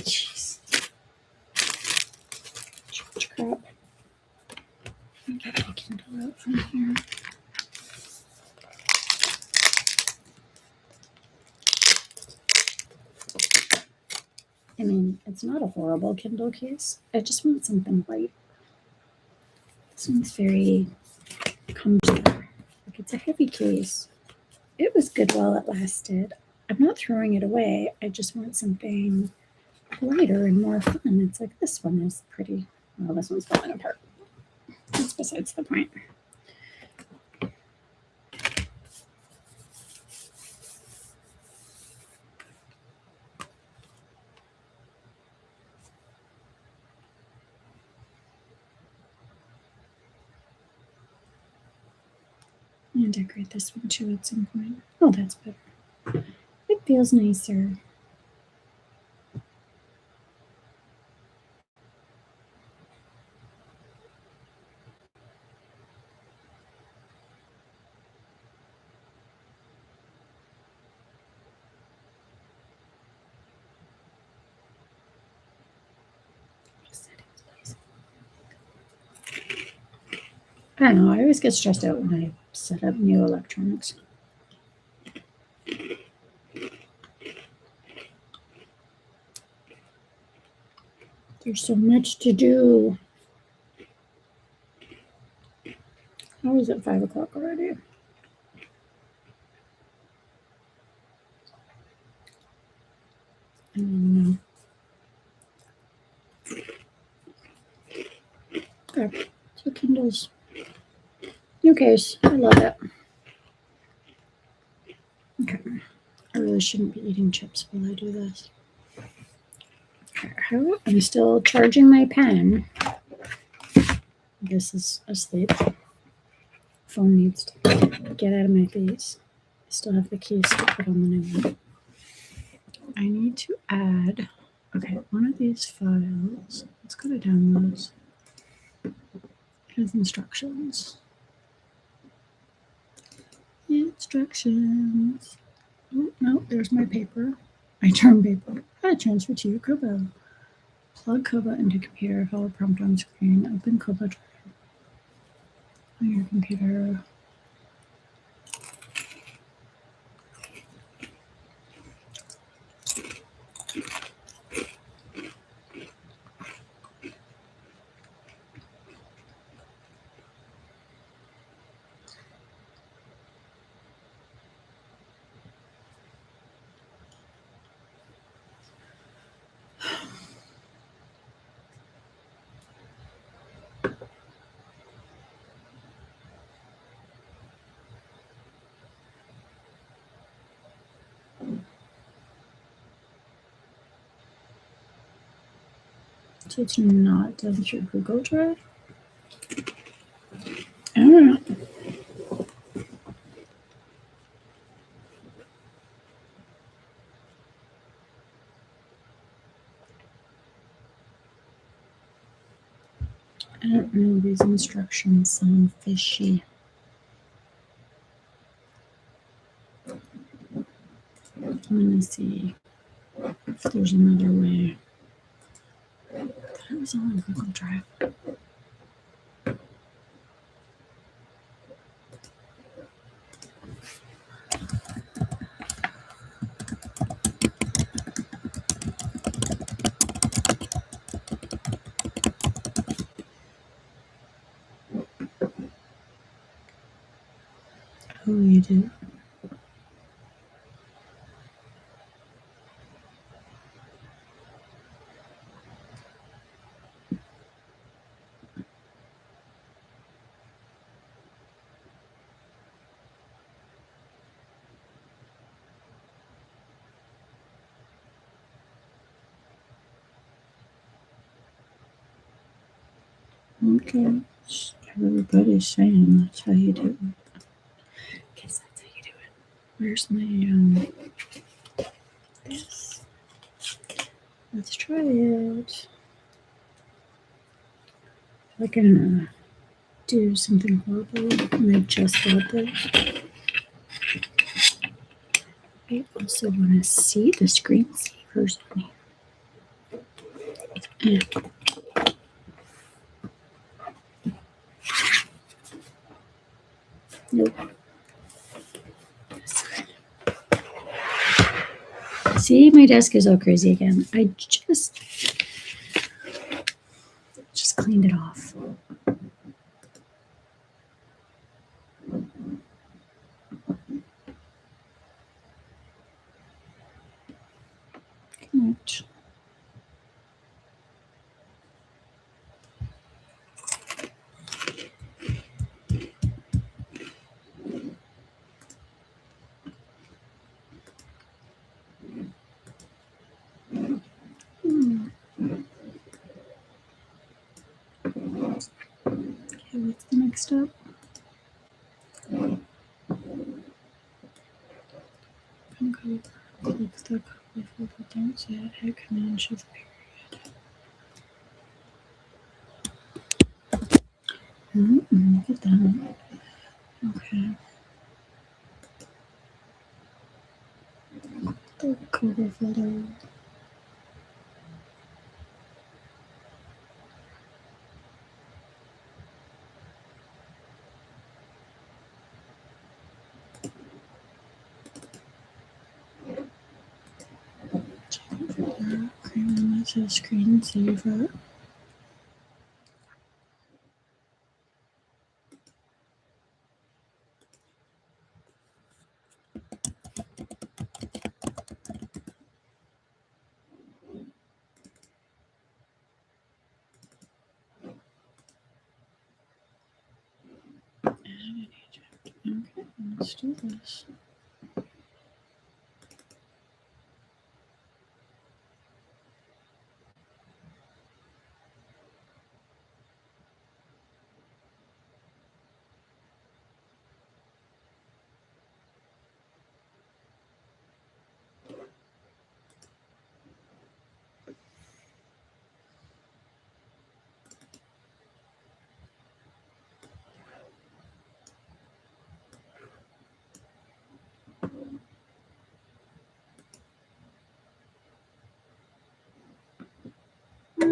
Jeez. Too much crap. Let me get my Kindle out from here. I mean, it's not a horrible Kindle case. I just want something light. This one's very comfortable. Like, it's a heavy case. It was good while it lasted. I'm not throwing it away. I just want something lighter and more fun. It's like this one is pretty. Well, this one's falling apart. That's besides the point. I'm going to decorate this one too at some point. Oh, that's better. It feels nicer. I don't know. I always get stressed out when I set up new electronics. There's so much to do. How is it 5 o'clock already? I don't know. Okay, so Kindles. New case. I love it. Okay. I really shouldn't be eating chips while I do this. Okay, I'm still charging my pen. This is asleep. Phone needs to get out of my face. I still have the case to put on the new one. I need to add, okay, one of these files. Let's go to downloads. Has instructions. Instructions. Oh, no, there's my paper. My term paper. How to transfer to your Kobo. Plug Kobo into computer, follow prompt on screen, open Kobo Drive on your computer. So it's not done through Google Drive? I don't know. I don't know, these instructions sound fishy. I'm gonna see if there's another way. That was all on Google Drive. Oh, you do? Okay. Everybody's saying that's how you do it. Guess that's how you do it. Where's my this? Let's try it. I'm gonna do something horrible and I just got this. I also want to see the screensavers on here. Nope. See, my desk is all crazy again. I just cleaned it off. Connect. Okay, what's the next step? Click the copy folder, don't say it, hit command shift period. Look at that. Okay. The Kobo folder. Okay, that's a screensaver. Okay, let's do this. I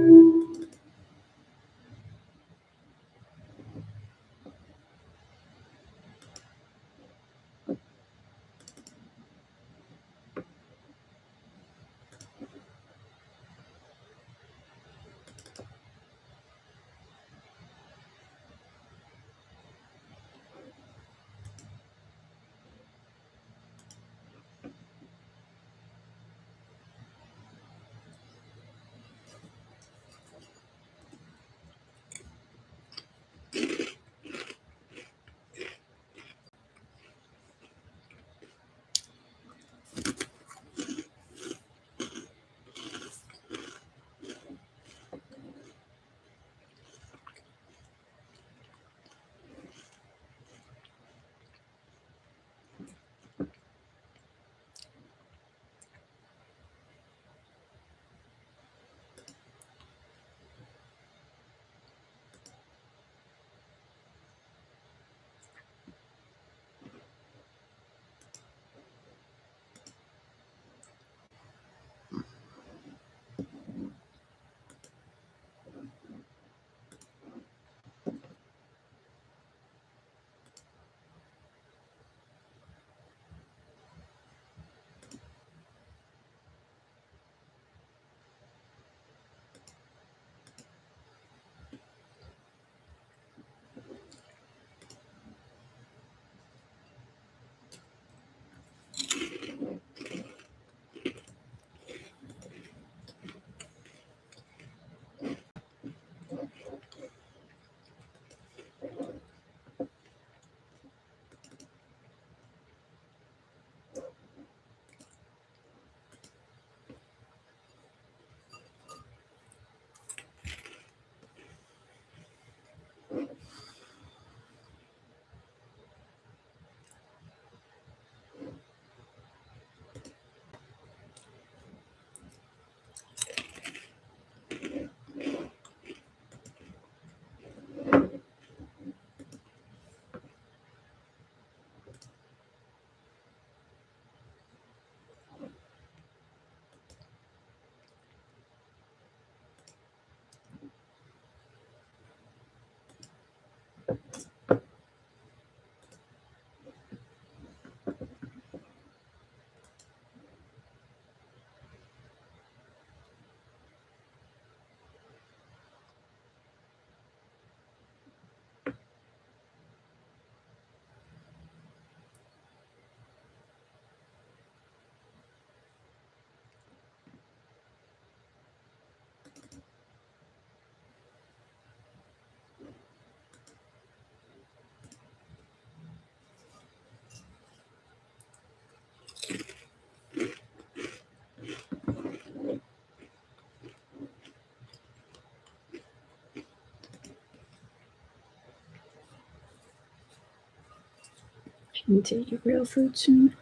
need to eat real food soon.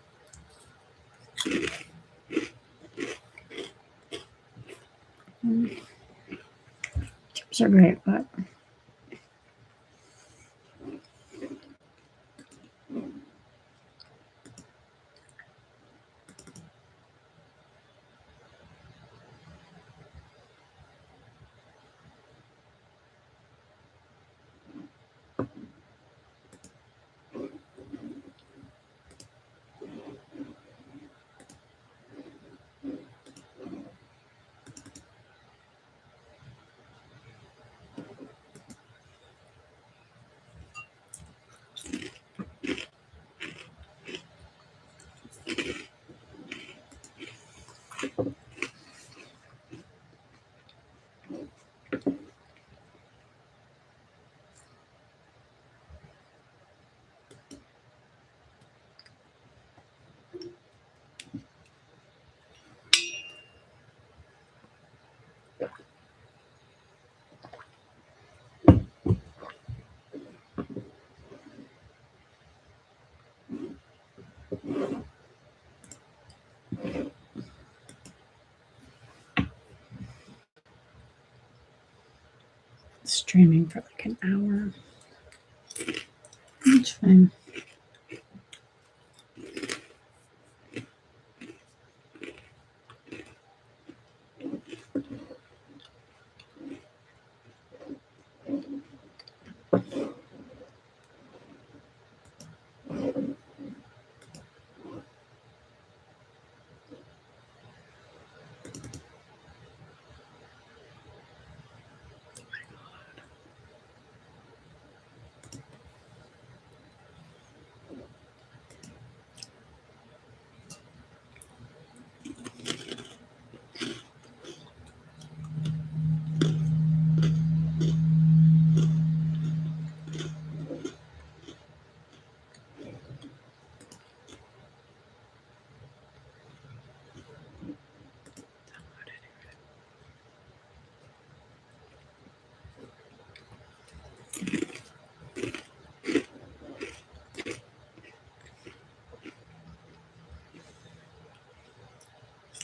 Chips are great, but streaming for like an hour. It's fine.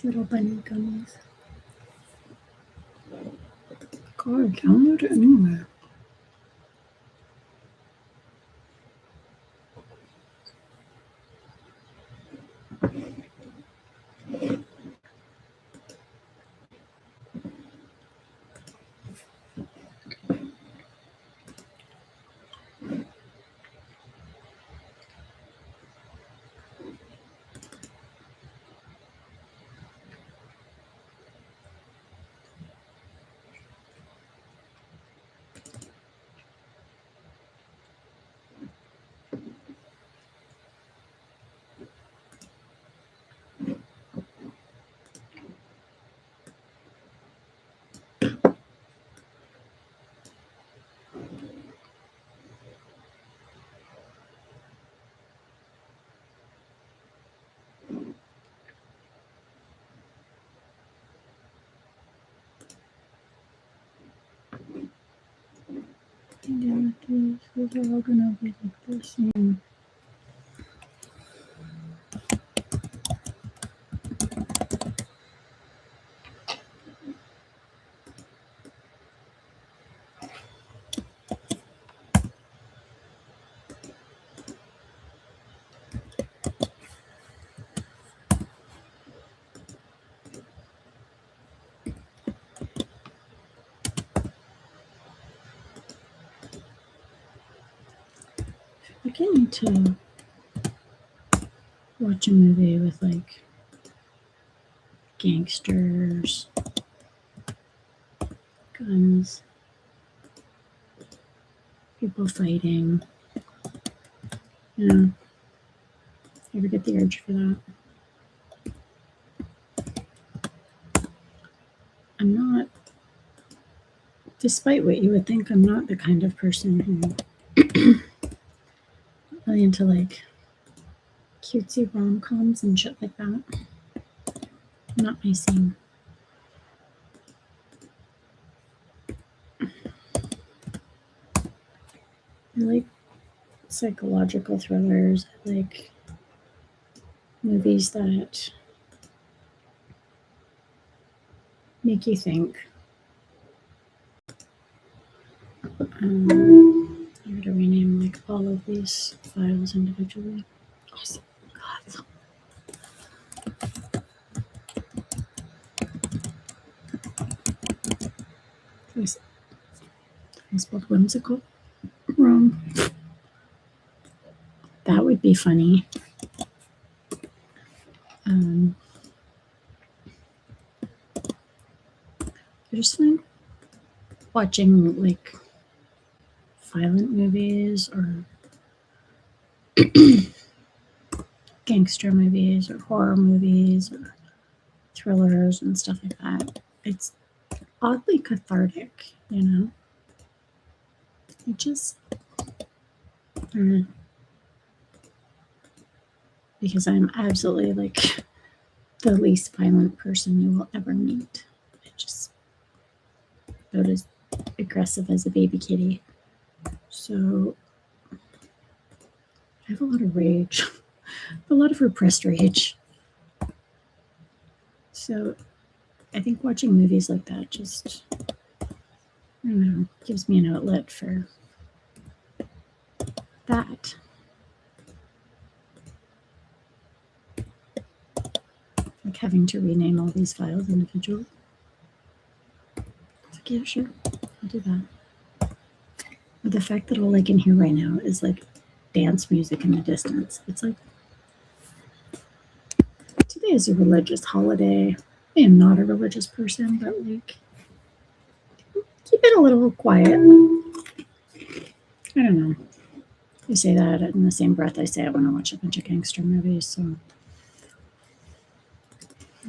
Little bunny gummies. God, download it anywhere. Yeah, these are all gonna be like the same. I think I need to watch a movie with like gangsters, guns, people fighting. You know, you ever get the urge for that? I'm not, despite what you would think, I'm not the kind of person who really into like cutesy rom-coms and shit like that. Not my scene. I like psychological thrillers. I like movies that make you think. I had to rename like all of these files individually. Awesome. God. I spelled whimsical wrong. That would be funny. I just find watching like violent movies or gangster movies or horror movies or thrillers and stuff like that. It's oddly cathartic, you know? It just, because I'm absolutely like the least violent person you will ever meet. I just about as aggressive as a baby kitty. So I have a lot of rage, a lot of repressed rage. So I think watching movies like that just, I don't know, gives me an outlet for that. Like having to rename all these files individually. It's like, yeah, sure, I'll do that. But the fact that all I can hear right now is like dance music in the distance. It's like, today is a religious holiday. I am not a religious person, but like, keep it a little quiet. I don't know. I say that in the same breath I say I want to watch a bunch of gangster movies. So,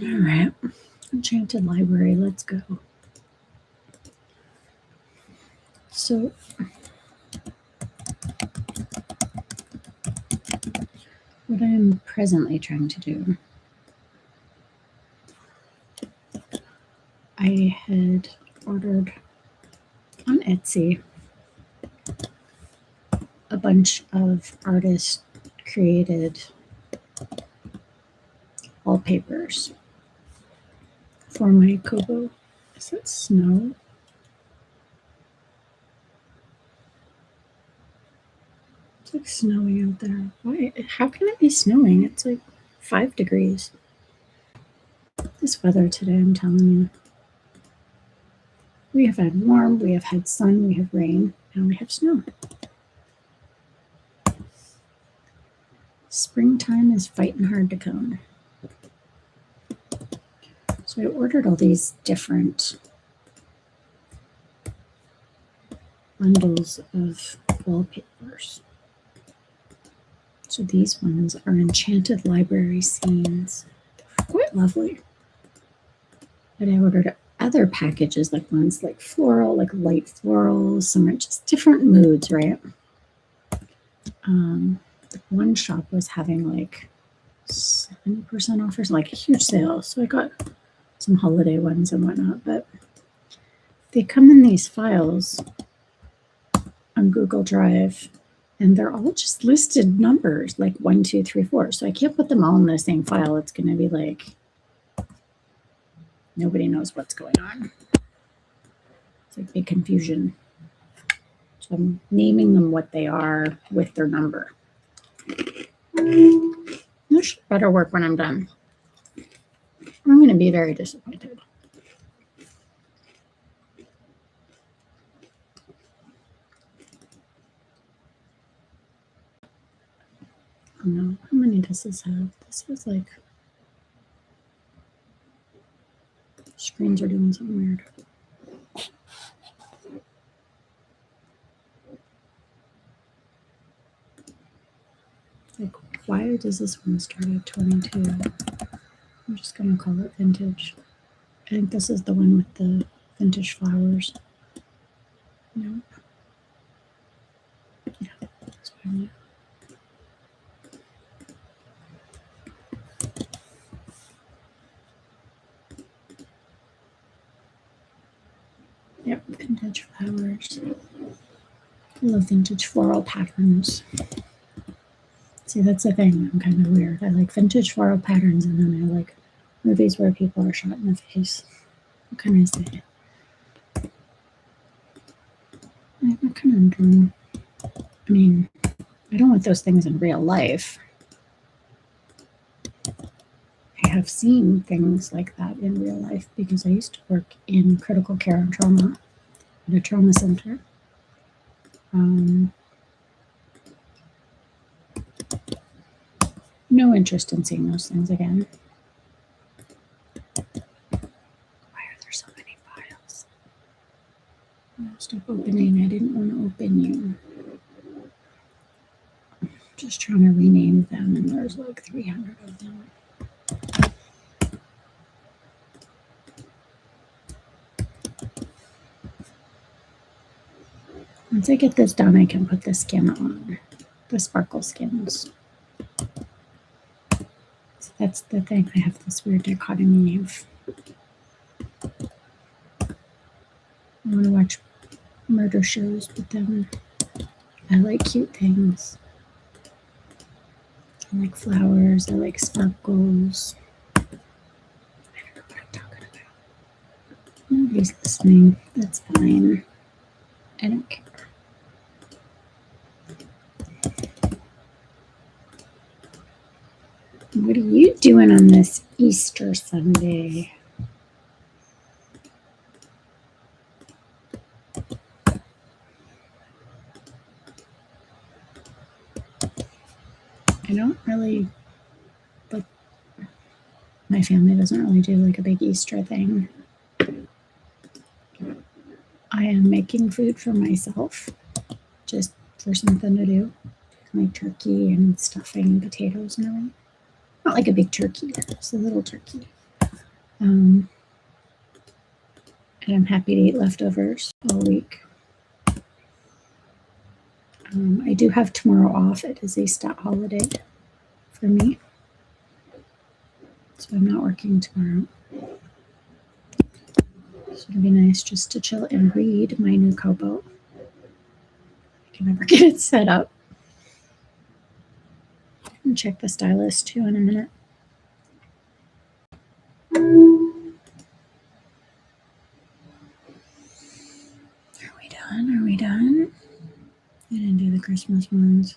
all right, Enchanted Library, let's go. So, what I am presently trying to do, I had ordered on Etsy a bunch of artist created wallpapers for my Kobo. Is it snow? It's like snowing out there. Why? How can it be snowing? It's like 5 degrees. This weather today, I'm telling you. We have had warm, we have had sun, we have rain, and we have snow. Springtime is fighting hard to come. So I ordered all these different bundles of wallpapers. So these ones are enchanted library scenes. They're quite lovely. But I ordered other packages, like ones like floral, like light floral, some are just different moods, right? One shop was having like 70% off or like a huge sale. So I got some holiday ones and whatnot, but they come in these files on Google Drive and they're all just listed numbers like 1, 2, 3, 4. So I can't put them all in the same file. It's going to be like nobody knows what's going on. It's like big confusion. So I'm naming them what they are with their number. This should better work when I'm done. I'm going to be very disappointed. Oh no, how many does this have? This is like, screens are doing something weird. Like, why does this one start at 22? I'm just going to call it vintage. I think this is the one with the vintage flowers. No. Yeah, that's what I mean. Yep, vintage flowers. I love vintage floral patterns. See, that's the thing. I'm kind of weird. I like vintage floral patterns, and then I like movies where people are shot in the face. What can I say? I'm kind of drawn. I mean, I don't want those things in real life. I have seen things like that in real life because I used to work in critical care and trauma at a trauma center. No interest in seeing those things again. Why are there so many files? Stop opening. I didn't want to open you. I'm just trying to rename them, and there's like 300 of them. Once I get this done, I can put the skin on, the sparkle skins. So that's the thing. I have this weird dichotomy of I want to watch murder shows, but then I like cute things. I like flowers. I like sparkles. I don't know what I'm talking about. Nobody's listening. That's fine. I don't care. What are you doing on this Easter Sunday? I don't really, like, my family doesn't really do like a big Easter thing. I am making food for myself, just for something to do, like turkey and stuffing and potatoes and everything. Not like a big turkey, it's a little turkey. And I'm happy to eat leftovers all week. I do have tomorrow off. It is a stat holiday for me, so I'm not working tomorrow. So it'll be nice just to chill and read my new Kobo. I can never get it set up. And check the stylus too in a minute. the Christmas ones.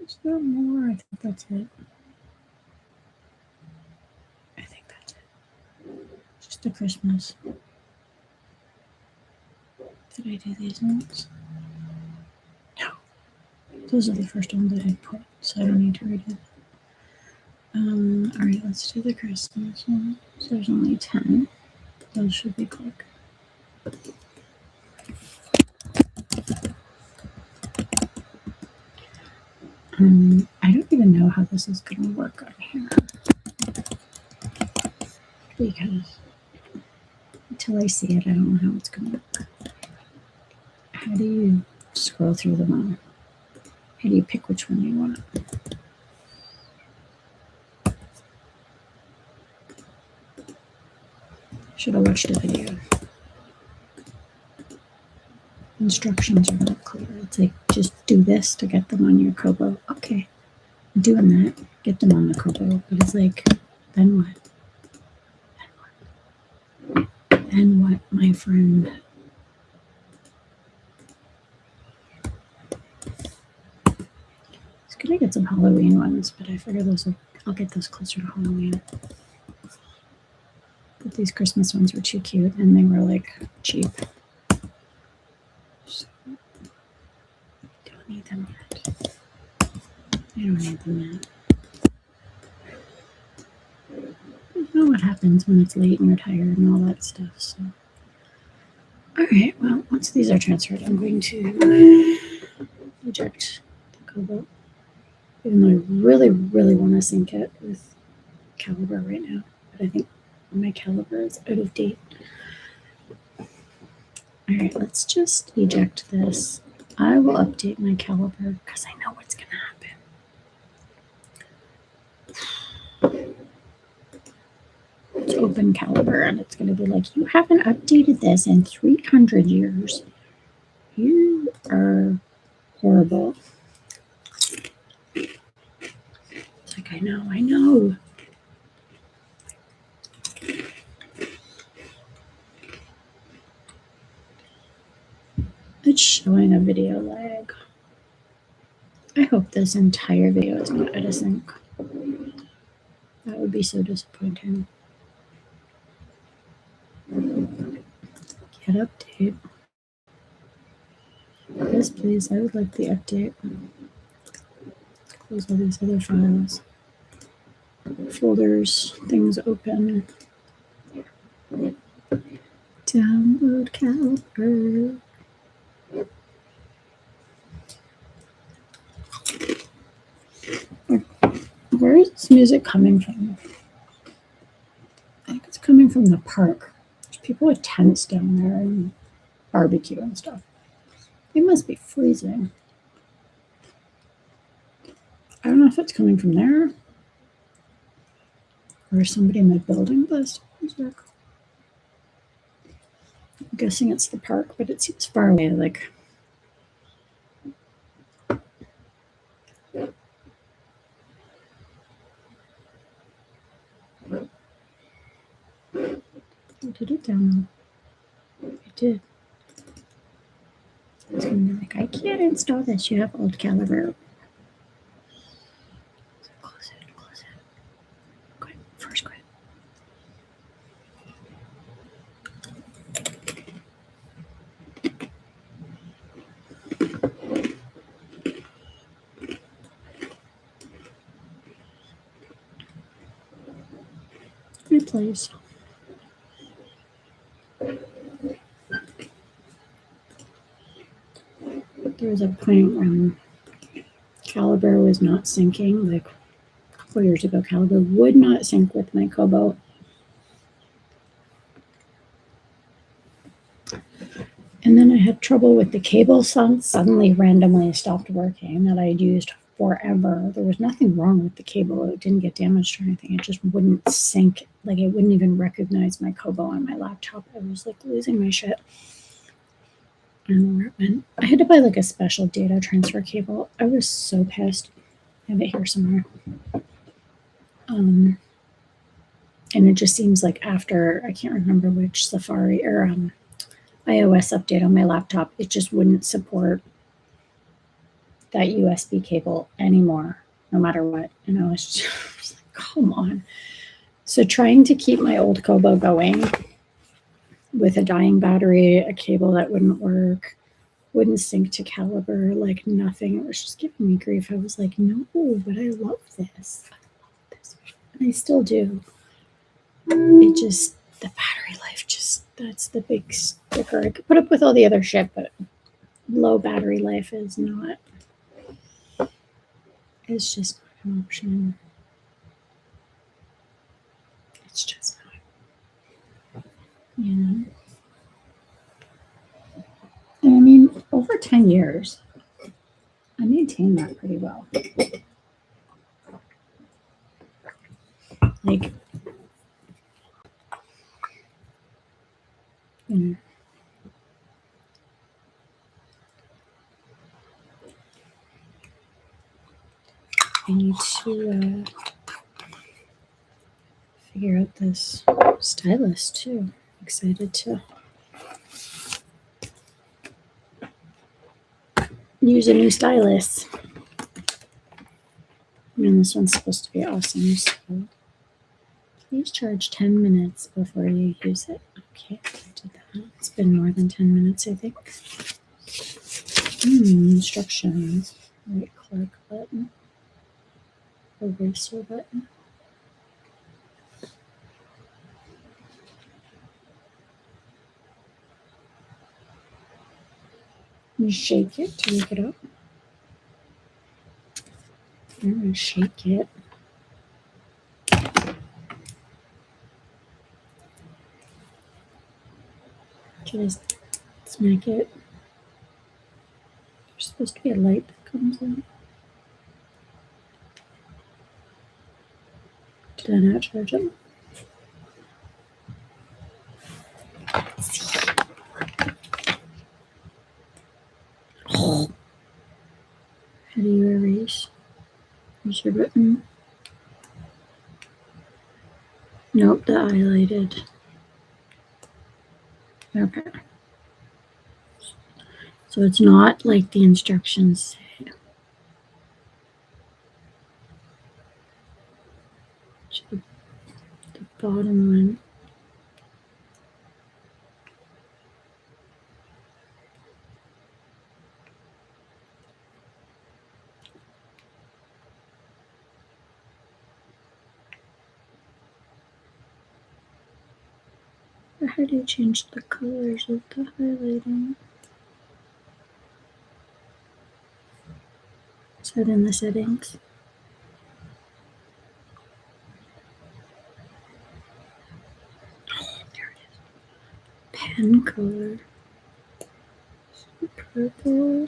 Is there more? I think that's it. I think that's it. Just the Christmas. Did I do these ones? No. Those are the first ones that I put, so I don't need to read it. All right, let's do the Christmas one. So there's only 10. Those should be quick. I don't even know how this is going to work on here. Because until I see it, I don't know how it's going to work. How do you scroll through them all? How do you pick which one you want? Should have watched a video. Instructions are not clear. It's like, just do this to get them on your Kobo. Okay, I'm doing that. Get them on the Kobo. But it's like, then what? Then what, my friend? I was gonna get some Halloween ones, but I figure I'll get those closer to Halloween. But these Christmas ones were too cute and they were like cheap. So, don't need them yet. I don't need them yet. You know what happens when it's late and you're tired and all that stuff. So, all right. Well, once these are transferred, I'm going to eject the Kobo. Even though I really, really want to sync it with Caliber right now, but I think my Caliber is out of date. All right, let's just eject this. I will update my Caliber because I know what's going to happen. It's open Caliber, and it's going to be like, you haven't updated this in 300 years. You are horrible. It's like, I know. It's showing a video lag. I hope this entire video is not out of sync. That would be so disappointing. Get update. Yes, please. I would like the update. Close all these other files. Folders, things open. Download Caliber. Where is this music coming from? I think it's coming from the park. There's people with tents down there and barbecue and stuff. It must be freezing. I don't know if it's coming from there or somebody in my building does music. I'm guessing it's the park, but it seems far away. Like, did it download? It did. It's going to be like, I can't install this. You have old Caliber. So close it. Quit. First quit. Replace. There was a point when Caliber was not syncing, like a couple years ago. Caliber would not sync with my Kobo. And then I had trouble with the cable suddenly randomly stopped working that I'd used forever. There was nothing wrong with the cable. It didn't get damaged or anything. It just wouldn't sync. Like, it wouldn't even recognize my Kobo on my laptop. I was like losing my shit. I don't know where it went. I had to buy like a special data transfer cable. I was so pissed. I have it here somewhere. And it just seems like after, I can't remember which Safari or iOS update on my laptop, it just wouldn't support that USB cable anymore, no matter what. And I was just like, come on. So trying to keep my old Kobo going with a dying battery, a cable that wouldn't work, wouldn't sync to caliber, like nothing. It was just giving me grief. I was like, no, but I love this. I love this. And I still do. It just, the battery life, just, that's the big sticker. I could put up with all the other shit, but low battery life is not, it's just not an option. It's just not, you know. And I mean, over 10 years, I maintained that pretty well. Like, you know, I need to figure out this stylus too. Excited to use a new stylus. I mean, this one's supposed to be awesome. So please charge 10 minutes before you use it. Okay, I did that. It's been more than 10 minutes, I think. Instructions. Right click button. Eraser button. You shake it to wake it up. I'm going to shake it. Just smack it. There's supposed to be a light that comes on. Did I not charge it? Let's see. Oh. How do you erase? Use your button. Nope, the highlighted. Okay. So it's not like the instructions say. The bottom one. How do you change the colors of the highlighting? Is that in the settings? Oh, there it is. Pen color. Purple.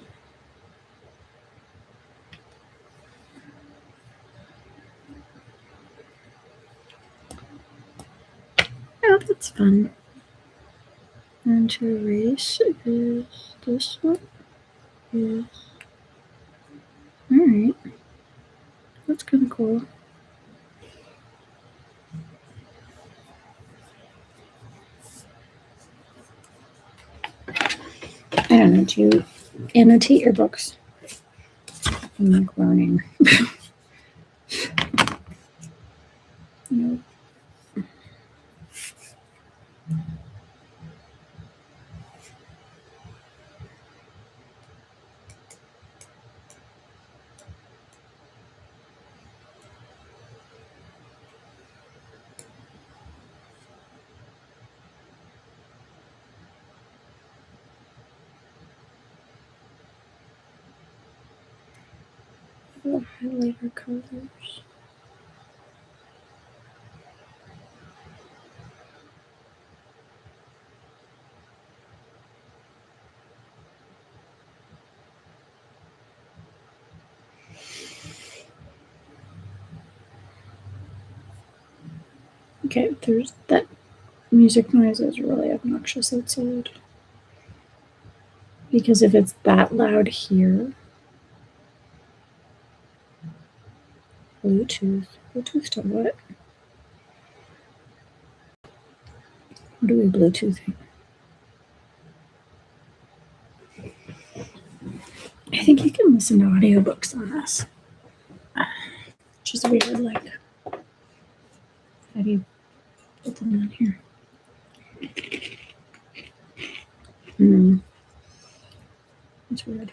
Oh, that's fun. And to erase is this one. Yes. Alright. That's kind of cool. I don't know, do you annotate your books? I'm like learning. Nope. Highlighter colors. Okay, there's that music noise is really obnoxious outside. Because if it's that loud here, Bluetooth to what? What are we Bluetoothing? I think you can listen to audiobooks on this, which is weird. Like, how do you put them on here? That's weird.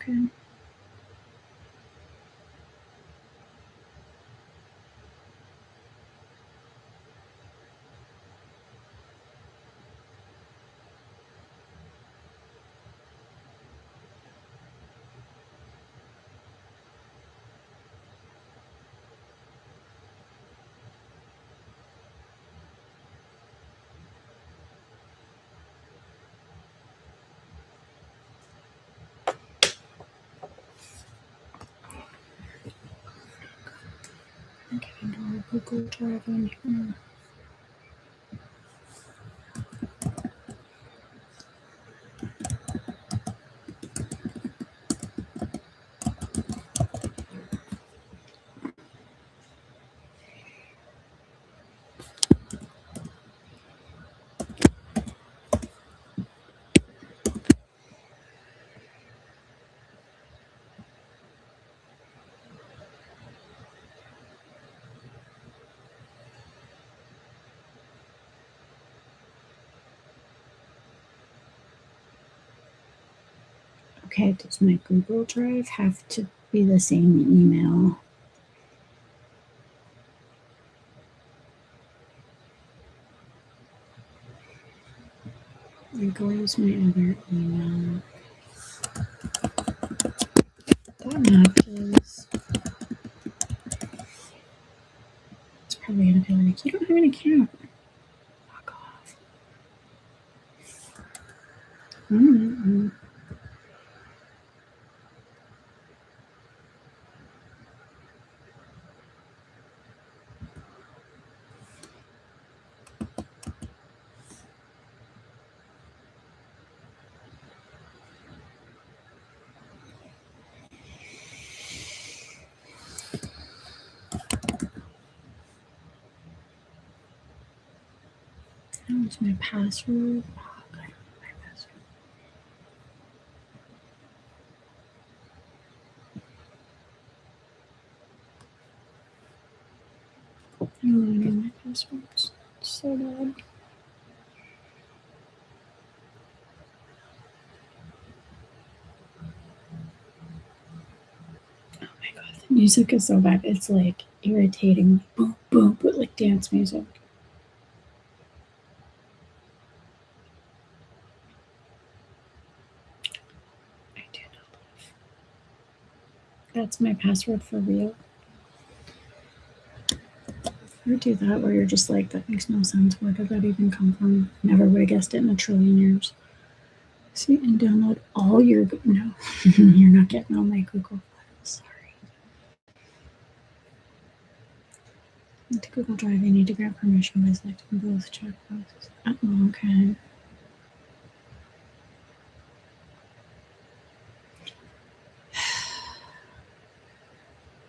Okay. I'm getting our Google Drive in here. Okay, does my Google Drive have to be the same email? I'll go use my other email. That matches. It's probably gonna be like, you don't have an account. Fuck off. Mm-hmm. That was my password. Oh, God, my password. I don't know any of my passwords. It's so bad. Oh my God, the music is so bad. It's like irritating. Boom, boom, but like dance music. I do not love. That's my password for real. You do that where you're just like, that makes no sense. Where did that even come from? Never would have guessed it in a trillion years. See, and download all your, no, you're not getting all my Google files. Sorry. To Google Drive, you need to grant permission by selecting both checkboxes. Oh, okay.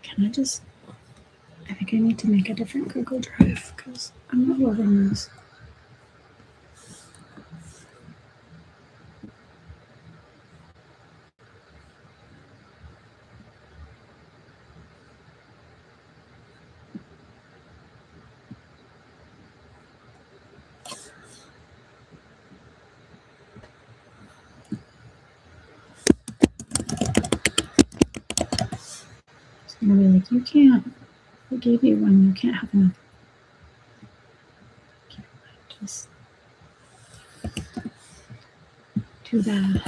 Can I just, I think I need to make a different Google Drive because I'm not loving this. You can't. I gave you one. You can't have enough. Just too bad.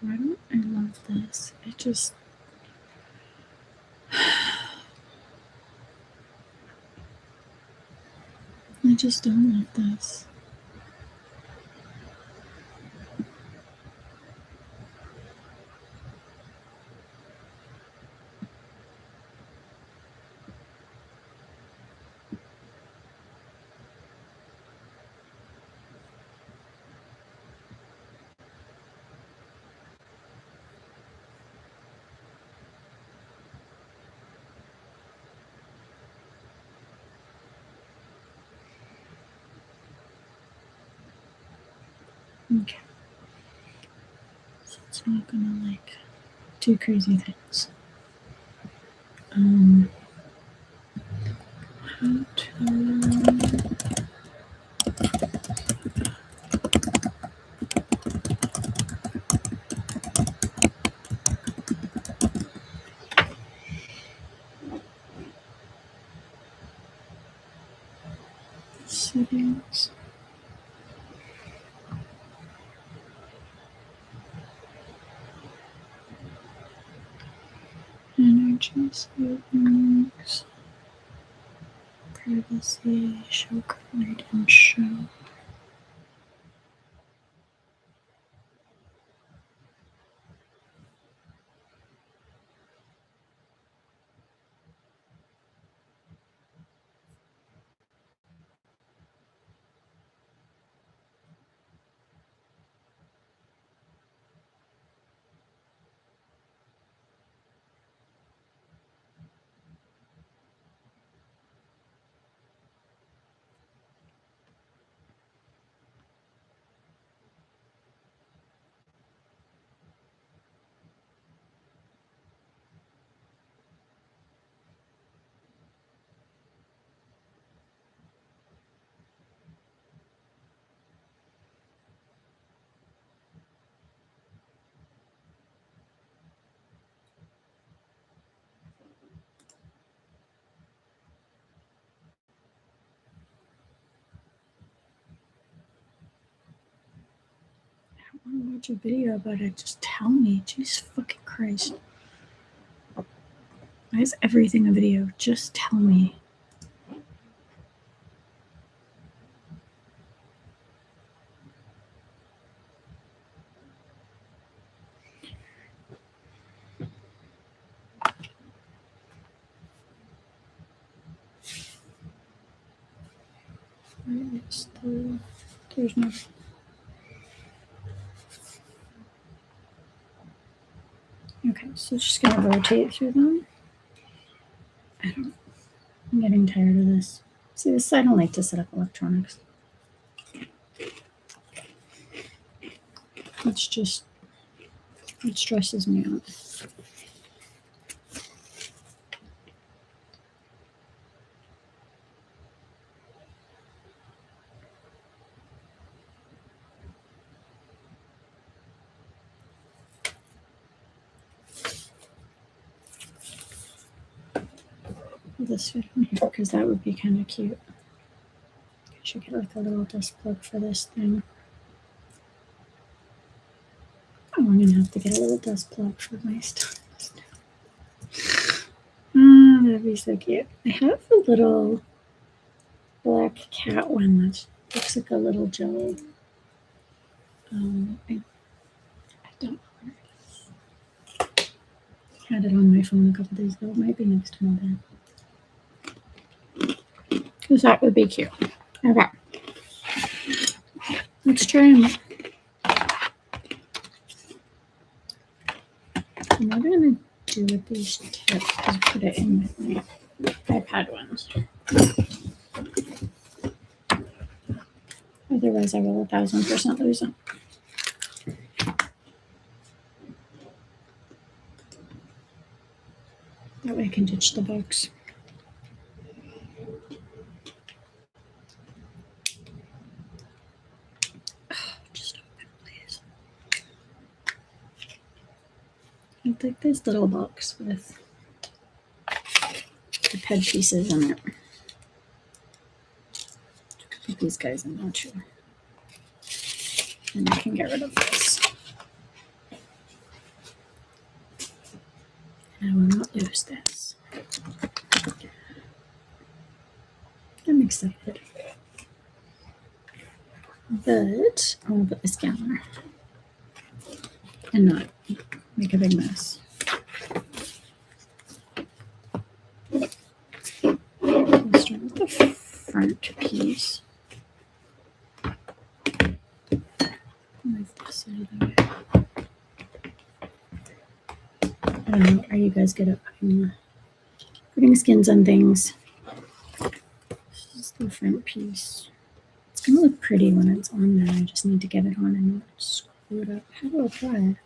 Why don't I love this? It just. I just don't love this. Okay. So it's not gonna like do crazy things. How to settings. Energy settings. Privacy. Show covered and show. I want to watch a video about it. Just tell me. Jesus fucking Christ. Why is everything a video? Just tell me. Where is the... There's no... Okay, so just gonna rotate through them. I'm getting tired of this. See, this I don't like to set up electronics. It's just, it stresses me out. This fit in here because that would be kind of cute. I should get like a little dust plug for this thing. Oh, I'm gonna have to get a little dust plug for my stuff. That'd be so cute. I have a little black cat one that looks like a little jelly. I don't know where it is. I had it on my phone a couple days ago. It might be next to my bed. Because that would be cute. Okay. Let's try them. What I'm going to do with these tips is put it in with my iPad ones. Otherwise, I will 1,000% lose them. That way I can ditch the box. It's like this little box with the ped pieces in it. Put these guys in there too. And I can get rid of this. And I will not lose this. I'm excited. But I want to put this down and not make a big mess. Let's start with the front piece. Move this out of the way. I don't know. Are you guys good at putting skins on things? This is the front piece. It's going to look pretty when it's on there. I just need to get it on and not screw it up. How do I apply it?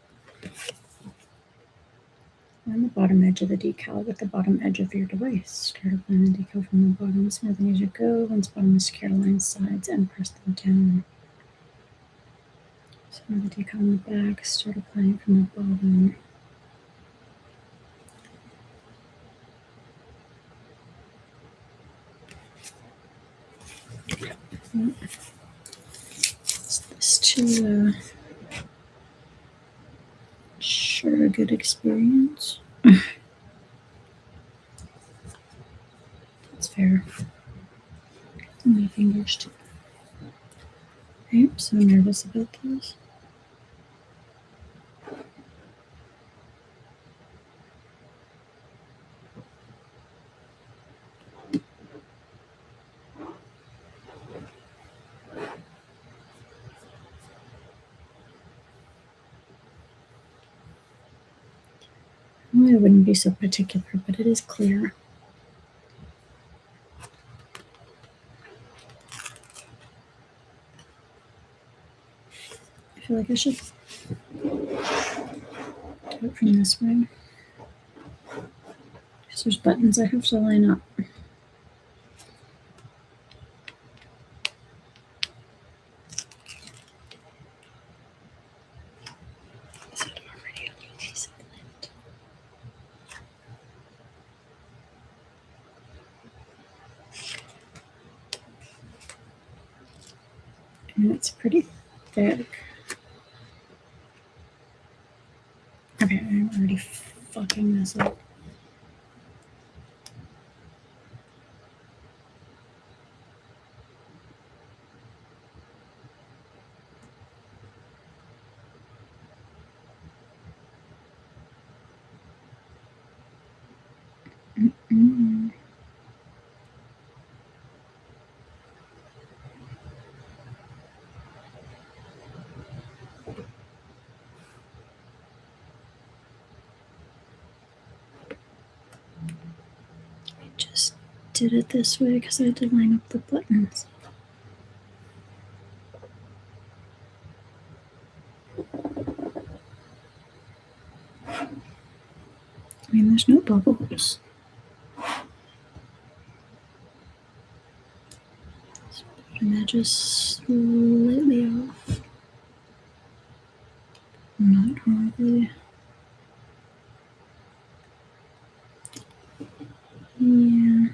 On the bottom edge of the decal with the bottom edge of your device. Start applying the decal from the bottom, smoothing as you go. Once bottom is secure, line sides and press them down. Smooth the decal on the back. Start applying from the bottom. This to sure a good experience. That's fair. My fingers too. I'm so nervous about this. I wouldn't be so particular, but it is clear. I feel like I should do it from this way. Because there's buttons I have to line up. And it's pretty thick. Okay, I'm already fucking this up. Just did it this way because I had to line up the buttons. I mean, there's no bubbles. And that just slightly off. Not horribly. Yeah.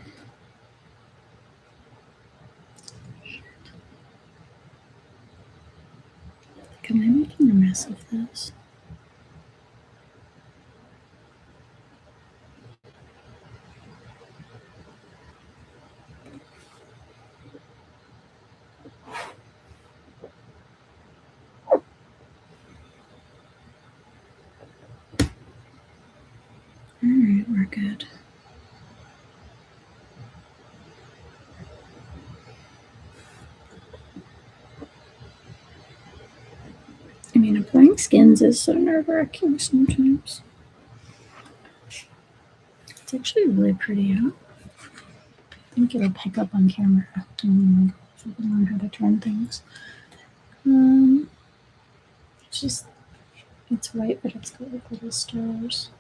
Am I making a mess of this? Alright, we're good. I mean, applying skins is so nerve-wracking sometimes. It's actually really pretty out. I think it'll pick up on camera. If I can learn how to turn things. It's just, it's white, but it's got like little stars.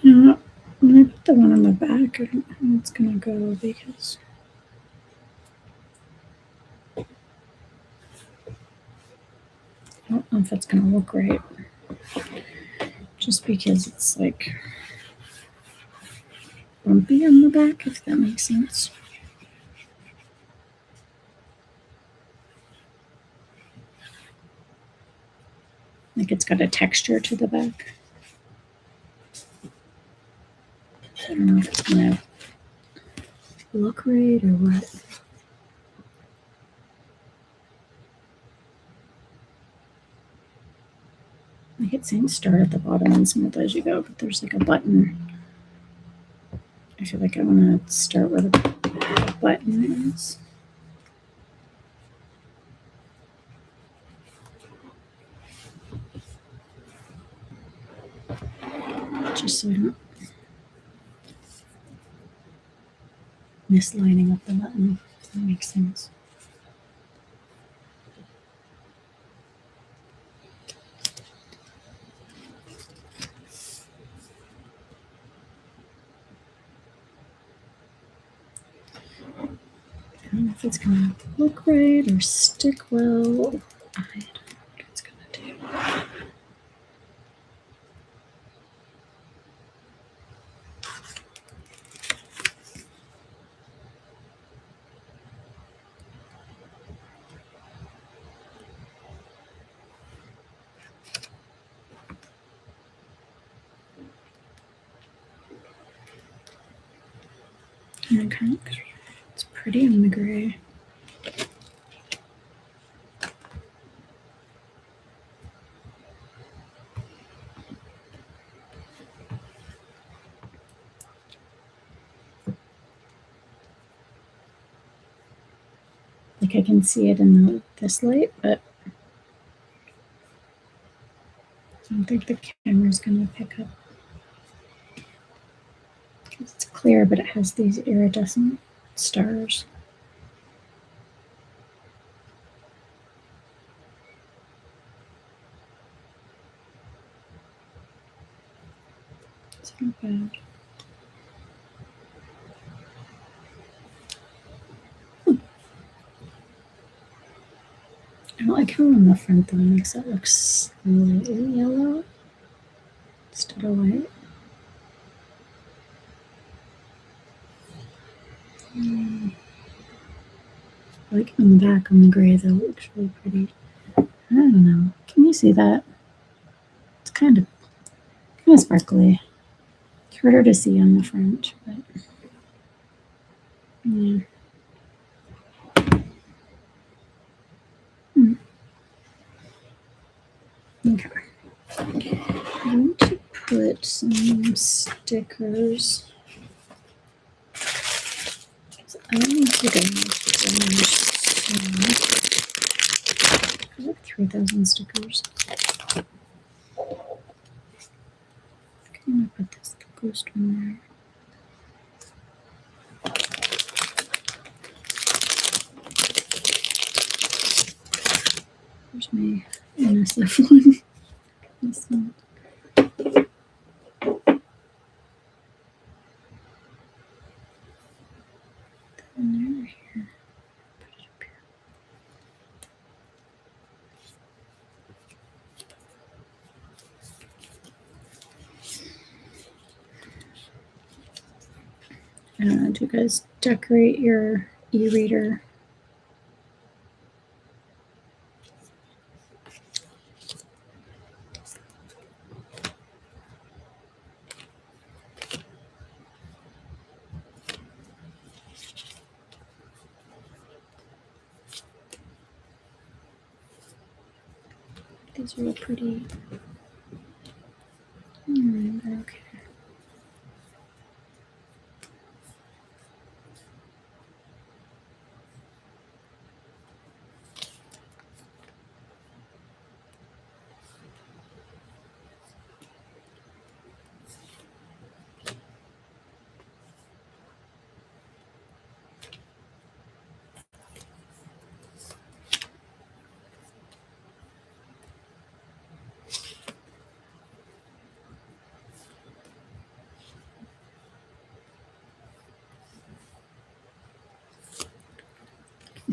You know what? When I put the one on the back, I don't know how it's going to go because I don't know if it's going to look right. Just because it's like bumpy on the back, if that makes sense. Like it's got a texture to the back. I don't know if it's going to look right or what. Like it's saying start at the bottom and smooth as you go, but there's like a button. I feel like I want to start where the button is. Just so I don't miss lining up the button, if that makes sense. I don't know if it's going to look right or stick well. I don't know what it's going to do. And it kind of, it's pretty on the gray. Like I can see it in this light, but I don't think the camera's going to pick up. It's clear, but it has these iridescent stars. It's not bad. I don't like how on the front though it makes it look slightly yellow instead of white. I like on the back on the gray though, it looks really pretty. I don't know. Can you see that? It's kind of sparkly. It's harder to see on the front, but yeah. Okay. I'm going to put some stickers. I don't think I have like 3,000 stickers. I'm going to put this ghost one there. Where's my NSF one? This one. And here. Put it up here. I don't know, do you guys decorate your e-reader? These are pretty. Okay.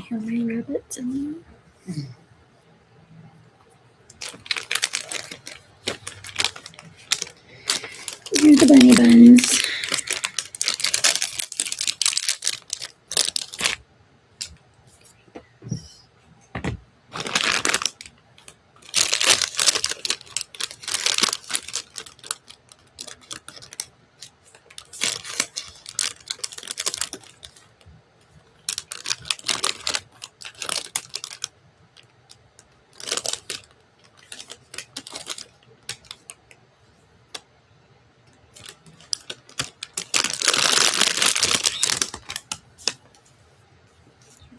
hear my rabbits in there. Here's the bunny buns.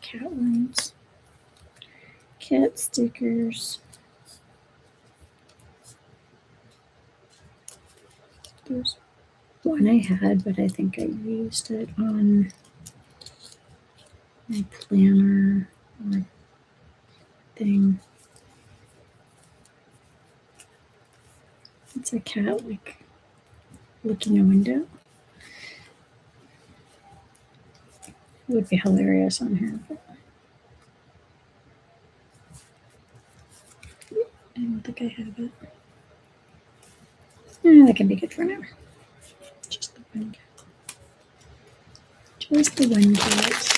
Cat ones. Cat stickers. There's one I had, but I think I used it on my planner or thing. It's a cat like licking a window. It would be hilarious on here, but I don't think I have it. That can be good for now. Just the one cat. Just the one cat.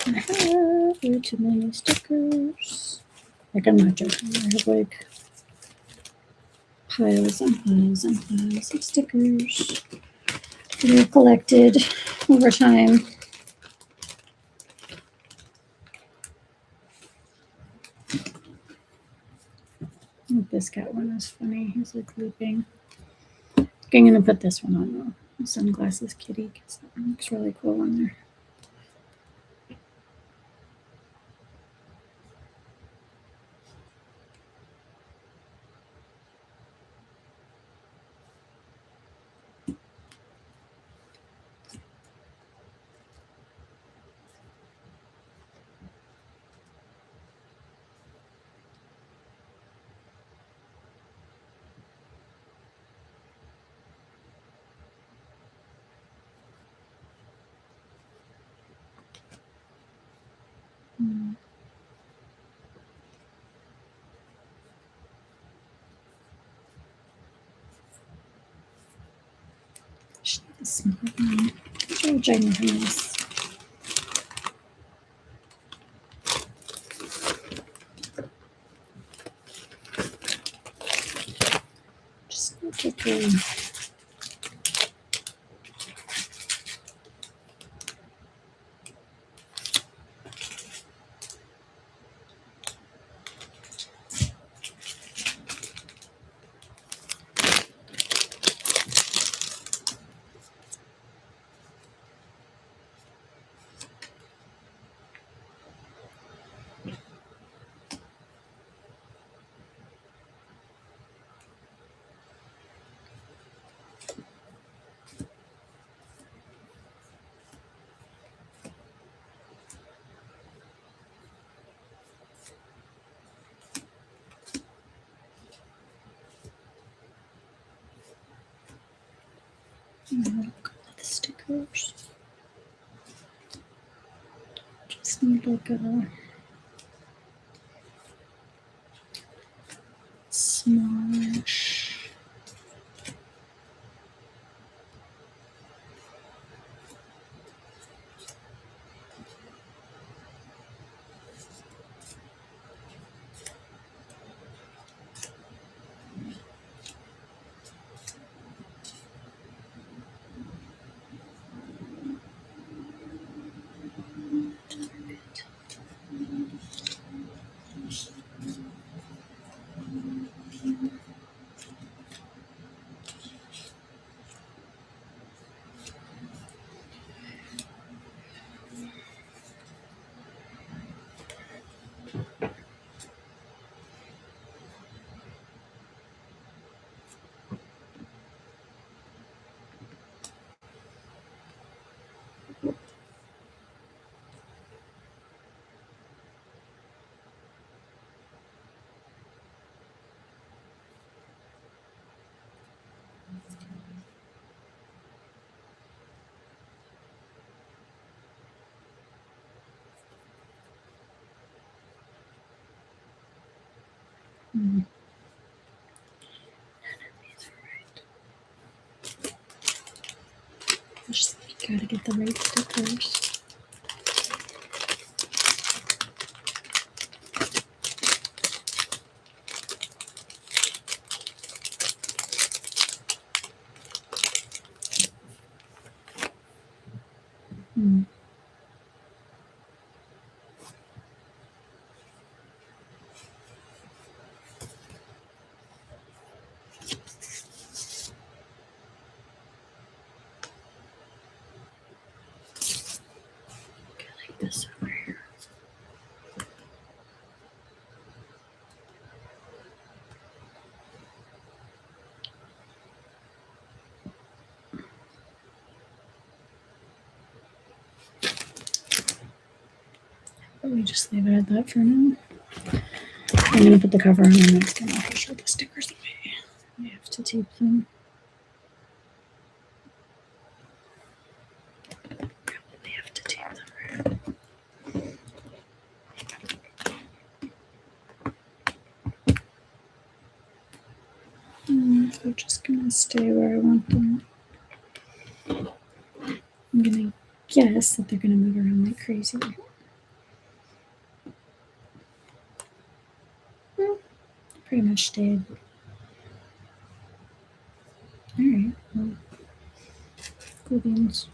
I have way too many stickers. Like, I'm not joking. I have like piles and piles and piles of stickers that are collected over time. This cat one is funny. He's like looping. I'm going to put this one on the sunglasses kitty because that one looks really cool on there. The small one. Oh, ginormous. Just look at the stickers. Just need like a smallish. Hmm. Just gotta get the right stickers. Hmm. Like this over here. Let me just leave it at that for now. I'm going to put the cover on and it's going to push all the stickers away. I have to tape them. Probably have to tape them. They're just going to stay where I want them. I'm going to guess that they're going to move around like crazy. Well, pretty much stayed. All right. Well, cool beans.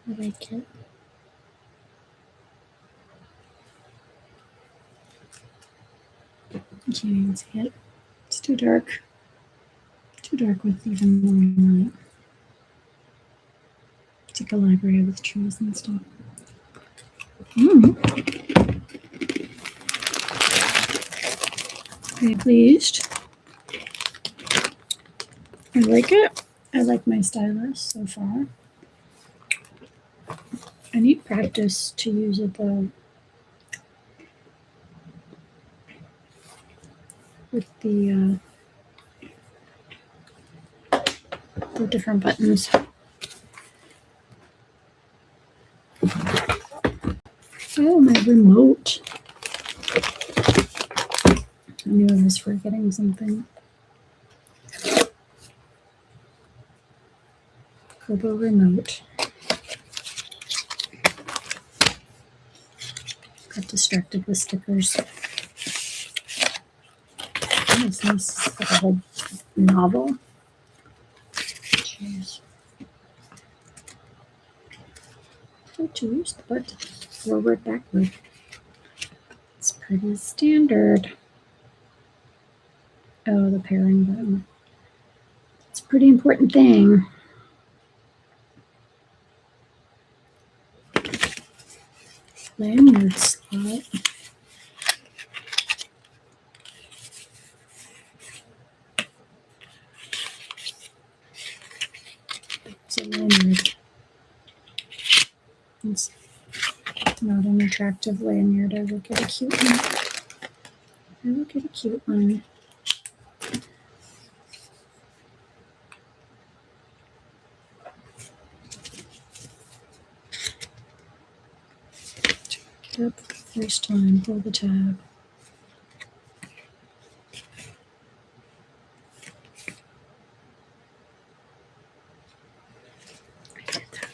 I like it. I can't even see it. It's too dark. Too dark with even more light. It's like a library with trees and stuff. Very pleased. I like it. I like my stylus so far. I need practice to use it though. With the different buttons. Oh, my remote. I knew I was forgetting something. Kobo remote. Got distracted with stickers. It's nice. It's like a whole novel. Jeez. So to use the button forward, backward. It's pretty standard. Oh, the pairing button. It's a pretty important thing. Lanyard slot. It's a lanyard. It's not an attractive lanyard. I will get a cute one. I will get a cute one. Get up first time, pull the tab. I did that.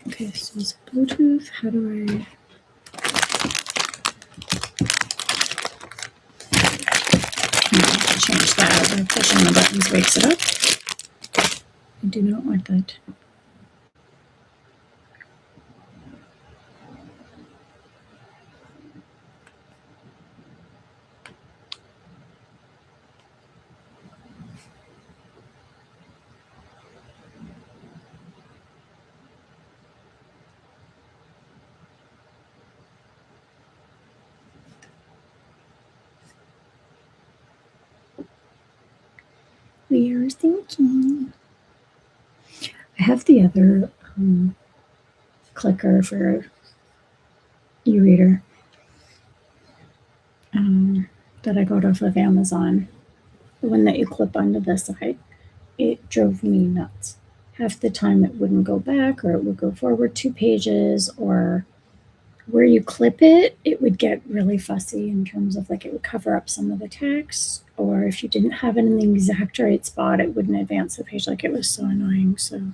Okay, so it's Bluetooth. How do I... change that. By pushing the buttons wakes it up. I do not want that. we are thinking. I have the other clicker for e-reader that I got off of Amazon. The one that you clip onto the side. It drove me nuts. Half the time it wouldn't go back, or it would go forward 2 pages, or where you clip it, it would get really fussy in terms of like it would cover up some of the text, or if you didn't have it in the exact right spot, it wouldn't advance the page. Like, it was so annoying. So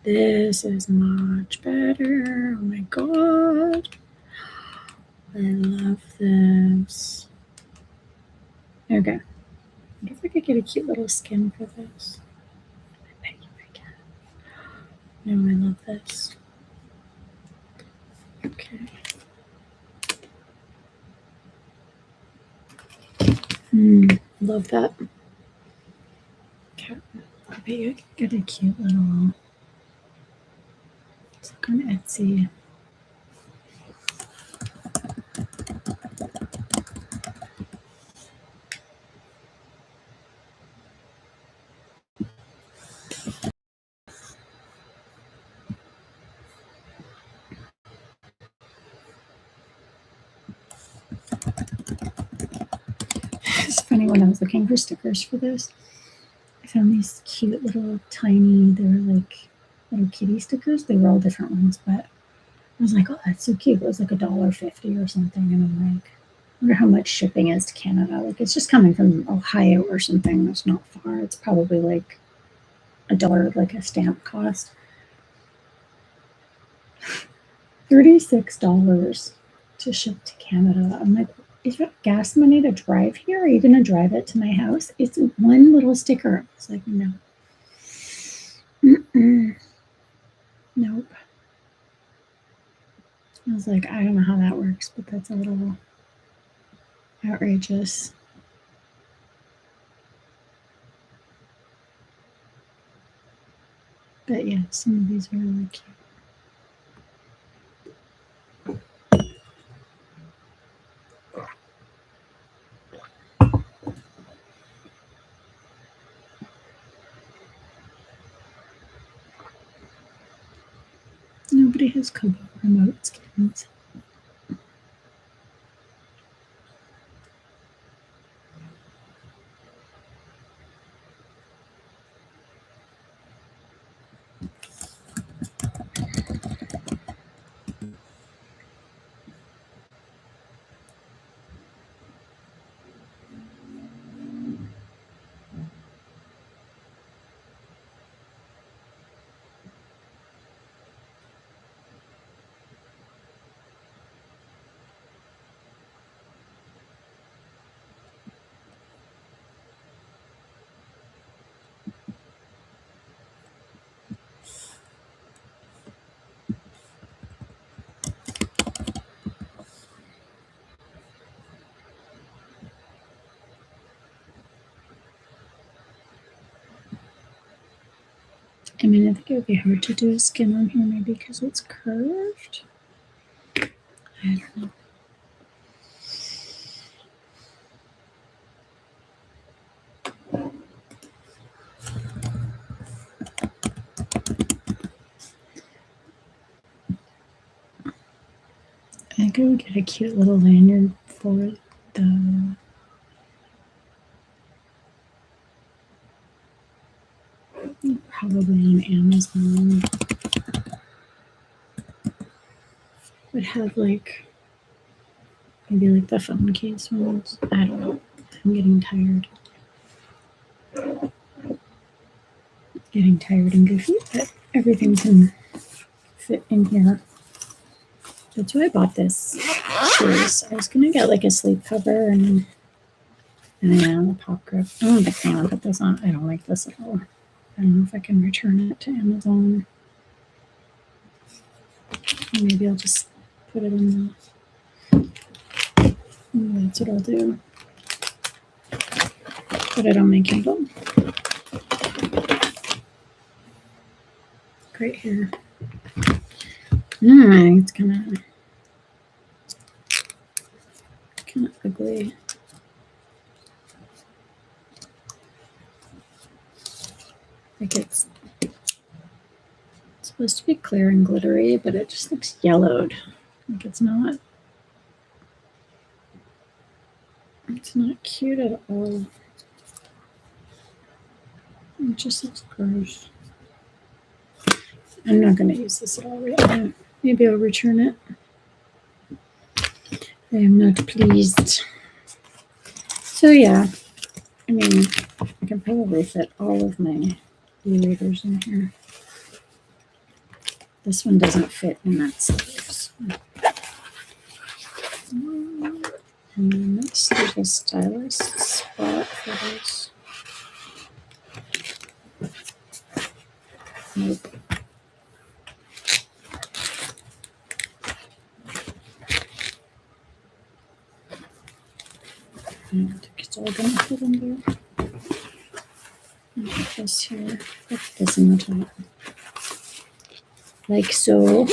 this is much better. Oh my god. I love this. Okay. I wonder if I could get a cute little skin for this. I bet you I can. No, I love this. Okay. Love that. Okay. I bet you I could get a cute little. Let's look on Etsy. It's funny, when I was looking for stickers for this, I found these cute little tiny, they were like little kitty stickers. They were all different ones, but I was like, oh, that's so cute. It was like $1.50 or something. And I'm like, I wonder how much shipping is to Canada. Like, it's just coming from Ohio or something. That's not far. It's probably like $1, like a stamp cost. $36 to ship to Canada. I'm like, is there gas money to drive here? Are you going to drive it to my house? It's one little sticker. It's like, no. Nope. I was like, I don't know how that works, but that's a little outrageous. But yeah, some of these are really cute. Nobody has Kobo remote skins. I mean, I think it would be hard to do a skin on here, maybe because it's curved. I don't know. I think I would get a cute little lanyard for the probably on Amazon. Would have like maybe like the phone case ones. I don't know. I'm getting tired. Getting tired and goofy, but everything can fit in here. That's why I bought this shoes. I was gonna get like a sleep cover and the pop grip. I don't think I'm gonna put this on. I don't like this at all. I don't know if I can return it to Amazon. Or maybe I'll just put it in the. That's what I'll do. Put it on my Kindle. Great hair. It's kind of ugly. Like it's supposed to be clear and glittery, but it just looks yellowed. Like it's not cute at all. It just looks gross. I'm not going to use this at all right now. Maybe I'll return it. I am not pleased. So yeah, I mean, I can probably fit all of my e-readers in here. This one doesn't fit in that size. And then there's a stylus spot for this. Nope. I don't think it's all going to fit in there. Put this here. Put this in the top. Like so.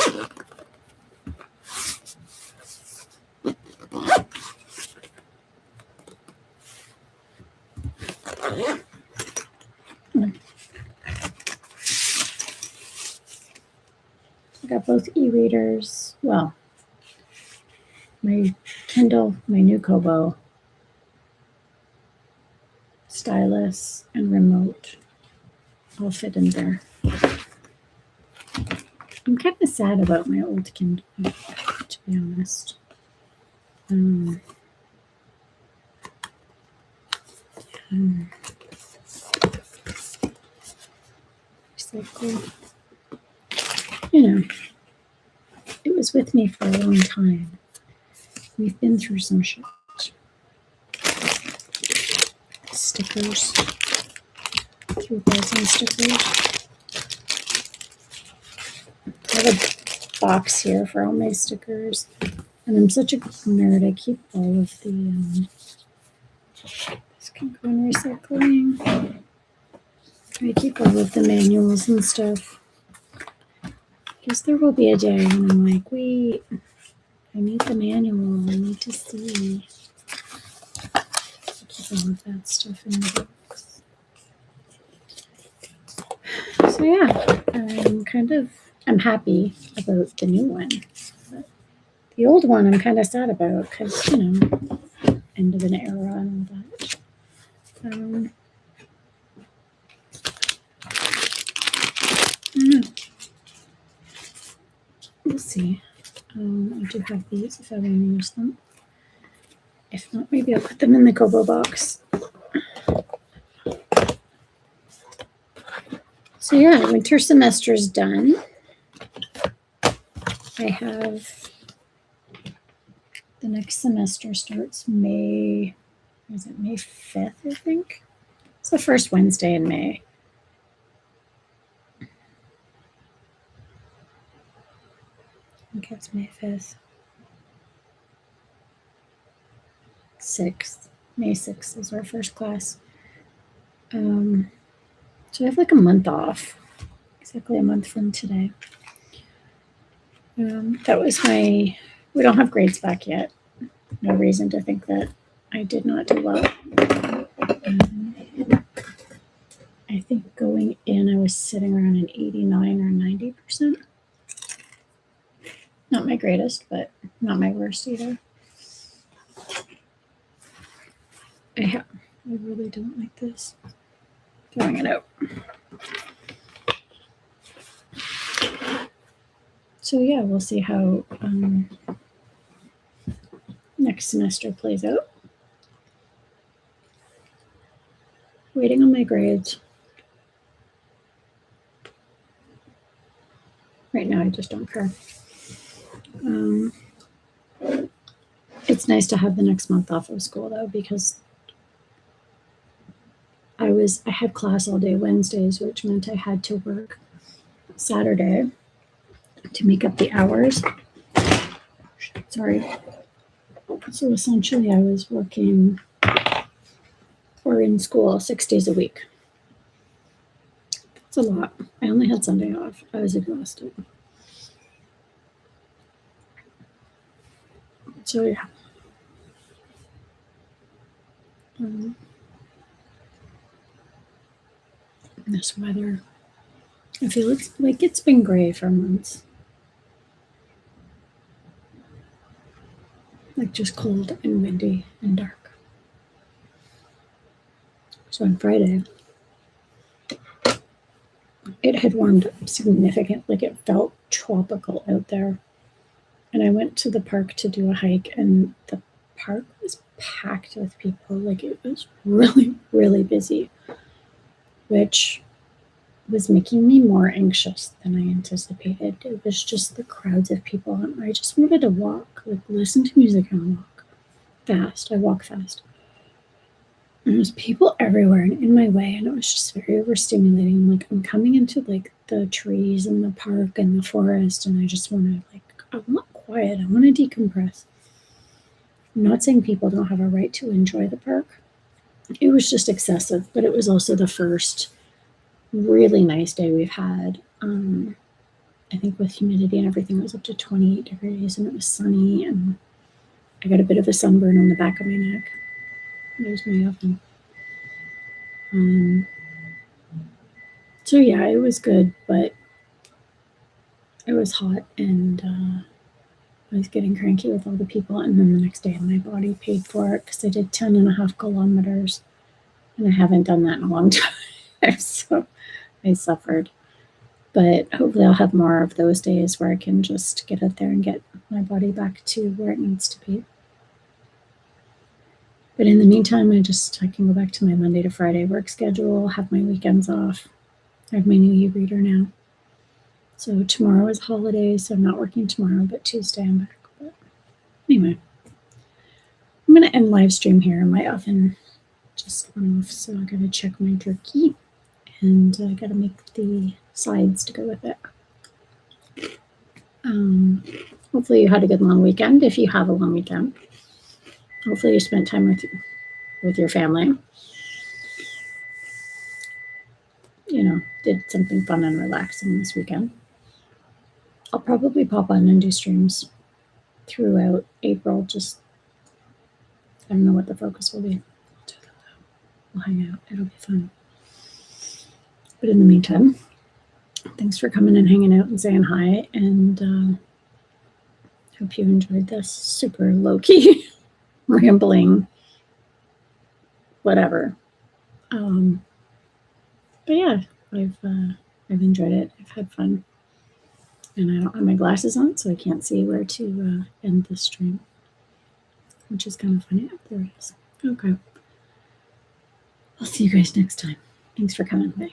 I got both e-readers. Well, my Kindle, my new Kobo, stylus, and remote all fit in there. I'm kind of sad about my old Kindle, to be honest. Recycle. You know, it was with me for a long time. We've been through some shit. Stickers. 3,000 stickers. I have a box here for all my stickers. And I'm such a nerd. I keep all of the, this can go in recycling. I keep all of the manuals and stuff. Because there will be a day when I'm like, wait, I need the manual. I need to see. I keep all of that stuff in the box. So yeah, I'm happy about the new one. But the old one I'm kind of sad about because, you know, end of an era and all that. I don't know. We'll see. I do have these if I want to use them. If not, maybe I'll put them in the Kobo box. So yeah, winter semester's done. I have the next semester starts May 5th, I think. It's the first Wednesday in May. I think it's May 5th. 6th. May 6th is our first class. So I have like a month off. Exactly a month from today. That was we don't have grades back yet. No reason to think that I did not do well. I think going in, I was sitting around an 89 or 90%. Not my greatest, but not my worst either. I really don't like this. Throwing it out. So yeah, we'll see how next semester plays out. Waiting on my grades. Right now, I just don't care. It's nice to have the next month off of school though, because I had class all day Wednesdays, which meant I had to work Saturday to make up the hours. Sorry. So essentially I was working or in school 6 days a week. That's a lot. I only had Sunday off. I was exhausted. So yeah. This weather, I feel it's been gray for months. Like just cold and windy and dark. So on Friday, it had warmed up significantly. Like it felt tropical out there. And I went to the park to do a hike, and the park was packed with people. Like it was really, really busy, which was making me more anxious than I anticipated. It was just the crowds of people, and I just wanted to walk, like listen to music and walk fast. I walk fast. And there's people everywhere and in my way, and it was just very overstimulating. I'm like, I'm coming into like the trees and the park and the forest, and I just want to I want quiet. I want to decompress. I'm not saying people don't have a right to enjoy the park. It was just excessive, but it was also the first really nice day we've had. I think with humidity and everything, it was up to 28 degrees, and it was sunny, and I got a bit of a sunburn on the back of my neck. There's my oven. So yeah, it was good, but it was hot, and I was getting cranky with all the people. And then the next day, my body paid for it because I did 10.5 kilometers, and I haven't done that in a long time. So I suffered. But hopefully I'll have more of those days where I can just get out there and get my body back to where it needs to be. But in the meantime, I can go back to my Monday to Friday work schedule, have my weekends off. I have my new e-reader now. So tomorrow is holiday, so I'm not working tomorrow, but Tuesday I'm back. But anyway, I'm going to end live stream here. My oven just went off, so I got to check my jerky, and I got to make the sides to go with it. Hopefully you had a good long weekend. If you have a long weekend, hopefully you spent time with your family. Did something fun and relaxing this weekend. I'll probably pop on and do streams throughout April. I don't know what the focus will be. We'll hang out. It'll be fun. But in the meantime, thanks for coming and hanging out and saying hi, and hope you enjoyed this super low-key rambling whatever. But yeah, I've enjoyed it. I've had fun, and I don't have my glasses on, so I can't see where to end the stream, which is kind of funny. There it is. Okay. I'll see you guys next time. Thanks for coming. Bye.